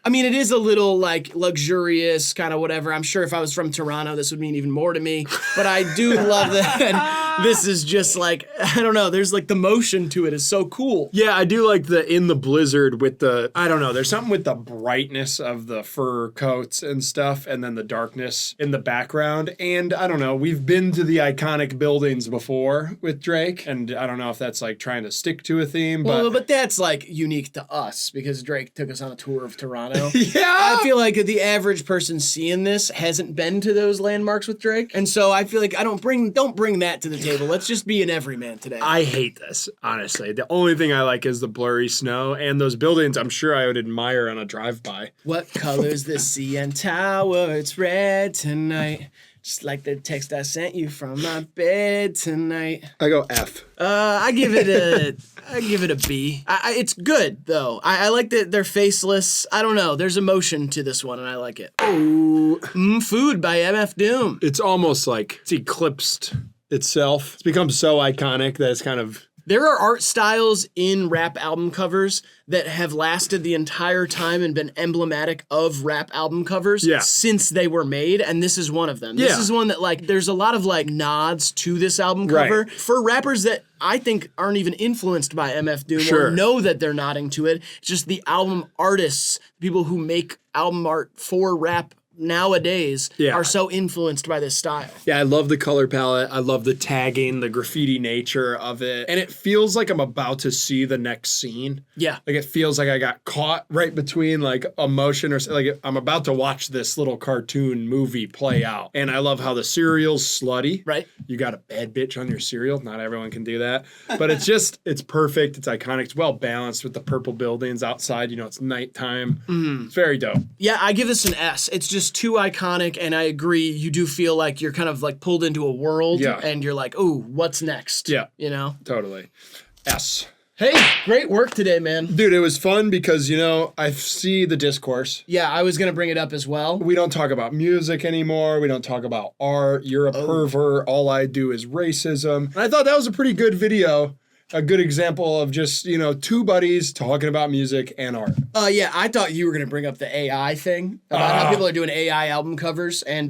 I mean, it is a little like luxurious, kind of whatever. I'm sure if I was from Toronto, this would mean even more to me. But I do love that. This is just like, I don't know, there's like the motion to it is so cool. Yeah, I do like the in the blizzard with the, I don't know, there's something with the brightness of the fur coats and stuff, and then the darkness in the background. And I don't know, we've been to the iconic buildings before with Drake, and I don't know if that's like trying to stick to a theme, Well, but that's like unique to us because Drake took us on a tour of Toronto. yeah. I feel like the average person seeing this hasn't been to those landmarks with Drake. And so I feel like don't bring that to the table. Let's just be an everyman today. I hate this, honestly. The only thing I like is the blurry snow, and those buildings I'm sure I would admire on a drive-by. What color's the CN Tower? It's red tonight. Just like the text I sent you from my bed tonight. I go F. I give it a B. It's good though. I like that they're faceless. I don't know. There's emotion to this one, and I like it. Oh, Food by MF Doom. It's almost like it's eclipsed itself. It's become so iconic that it's kind of... There are art styles in rap album covers that have lasted the entire time and been emblematic of rap album covers since they were made, and this is one of them. This is one that, like, there's a lot of, like, nods to this album cover for rappers that I think aren't even influenced by MF Doom or know that they're nodding to it. It's just the album artists, people who make album art for rap nowadays are so influenced by this style. Yeah, I love the color palette. I love the tagging, the graffiti nature of it. And it feels like I'm about to see the next scene. Yeah. Like it feels like I got caught right between like emotion or like I'm about to watch this little cartoon movie play out. And I love how the cereal's slutty. Right. You got a bad bitch on your cereal. Not everyone can do that. But it's just, it's perfect. It's iconic. It's well balanced with the purple buildings outside. You know, it's nighttime. It's very dope. Yeah, I give this an S. It's just too iconic, and I agree. You do feel like you're kind of like pulled into a world, and you're like, "Oh, what's next?" Yeah, you know, totally. S. Hey, great work today, man. Dude, it was fun because, you know, I see the discourse. Yeah, I was gonna bring it up as well. We don't talk about music anymore. We don't talk about art. You're a pervert. All I do is racism. And I thought that was a pretty good video. A good example of just, you know, two buddies talking about music and art. Yeah, I thought you were going to bring up the AI thing, about how people are doing AI album covers. And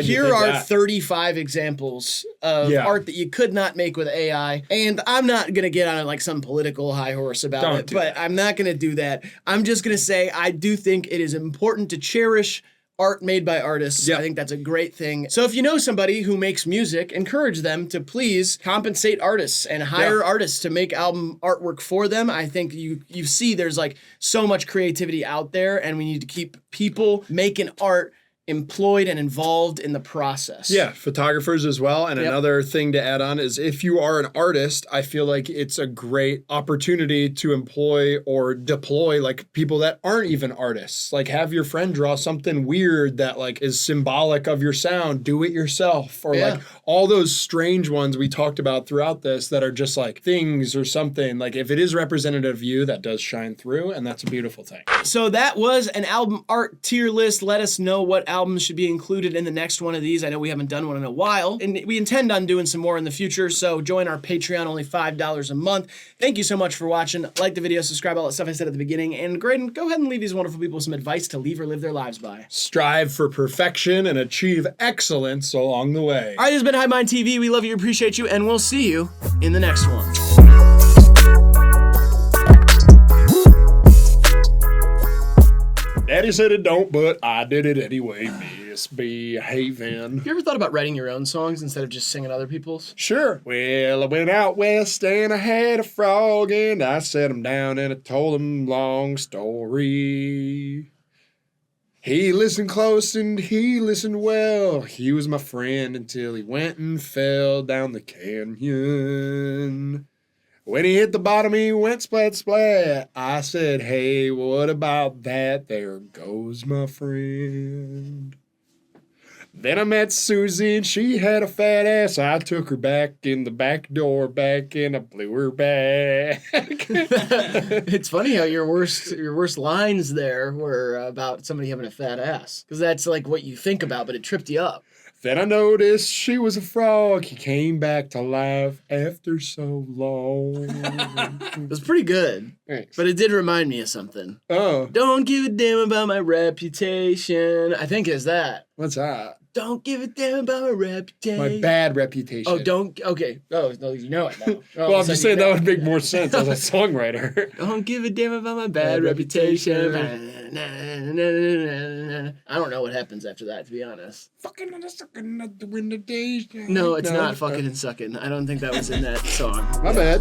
here are 35 examples of art that you could not make with AI. And I'm not going to get on like some political high horse about it, but I'm not going to do that. I'm just going to say I do think it is important to cherish art made by artists. I think that's a great thing. So if you know somebody who makes music, encourage them to please compensate artists and hire artists to make album artwork for them. I think you see there's like so much creativity out there, and we need to keep people making art employed and involved in the process. Yeah, photographers as well. And another thing to add on is if you are an artist, I feel like it's a great opportunity to employ or deploy like people that aren't even artists. Like have your friend draw something weird that like is symbolic of your sound, do it yourself. Or like all those strange ones we talked about throughout this that are just like things or something. Like if it is representative of you, that does shine through, and that's a beautiful thing. So that was an album art tier list. Let us know what albums should be included in the next one of these. I know we haven't done one in a while, and we intend on doing some more in the future, so join our Patreon, only $5 a month. Thank you so much for watching. Like the video, subscribe, all that stuff I said at the beginning, and Graydon, go ahead and leave these wonderful people some advice to leave or live their lives by. Strive for perfection and achieve excellence along the way. All right, this has been HIVEMIND TV. We love you, appreciate you, and we'll see you in the next one. Daddy said it don't, but I did it anyway. Misbehaving. You ever thought about writing your own songs instead of just singing other people's? Sure. Well, I went out west and I had a frog and I set him down and I told him long story. He listened close and he listened well. He was my friend until he went and fell down the canyon. When he hit the bottom, he went splat, splat. I said, hey, what about that? There goes my friend. Then I met Susie and she had a fat ass. I took her back in the back door and I blew her back. It's funny how your worst lines there were about somebody having a fat ass. Because that's like what you think about, but it tripped you up. Then I noticed she was a frog. He came back to life after so long. It was pretty good. Thanks. But it did remind me of something. Oh, Don't give a damn about my reputation. I think it's that. what's that? Don't give a damn about my reputation. My bad reputation. Oh, don't. Okay. Oh, no, you know it now. Oh, Well, I'm just saying that would make more sense as a songwriter. Don't give a damn about my bad reputation. I don't know what happens after that, to be honest. Fucking and sucking at the window days. No, it's not fucking and sucking. I don't think that was in that song. My bad.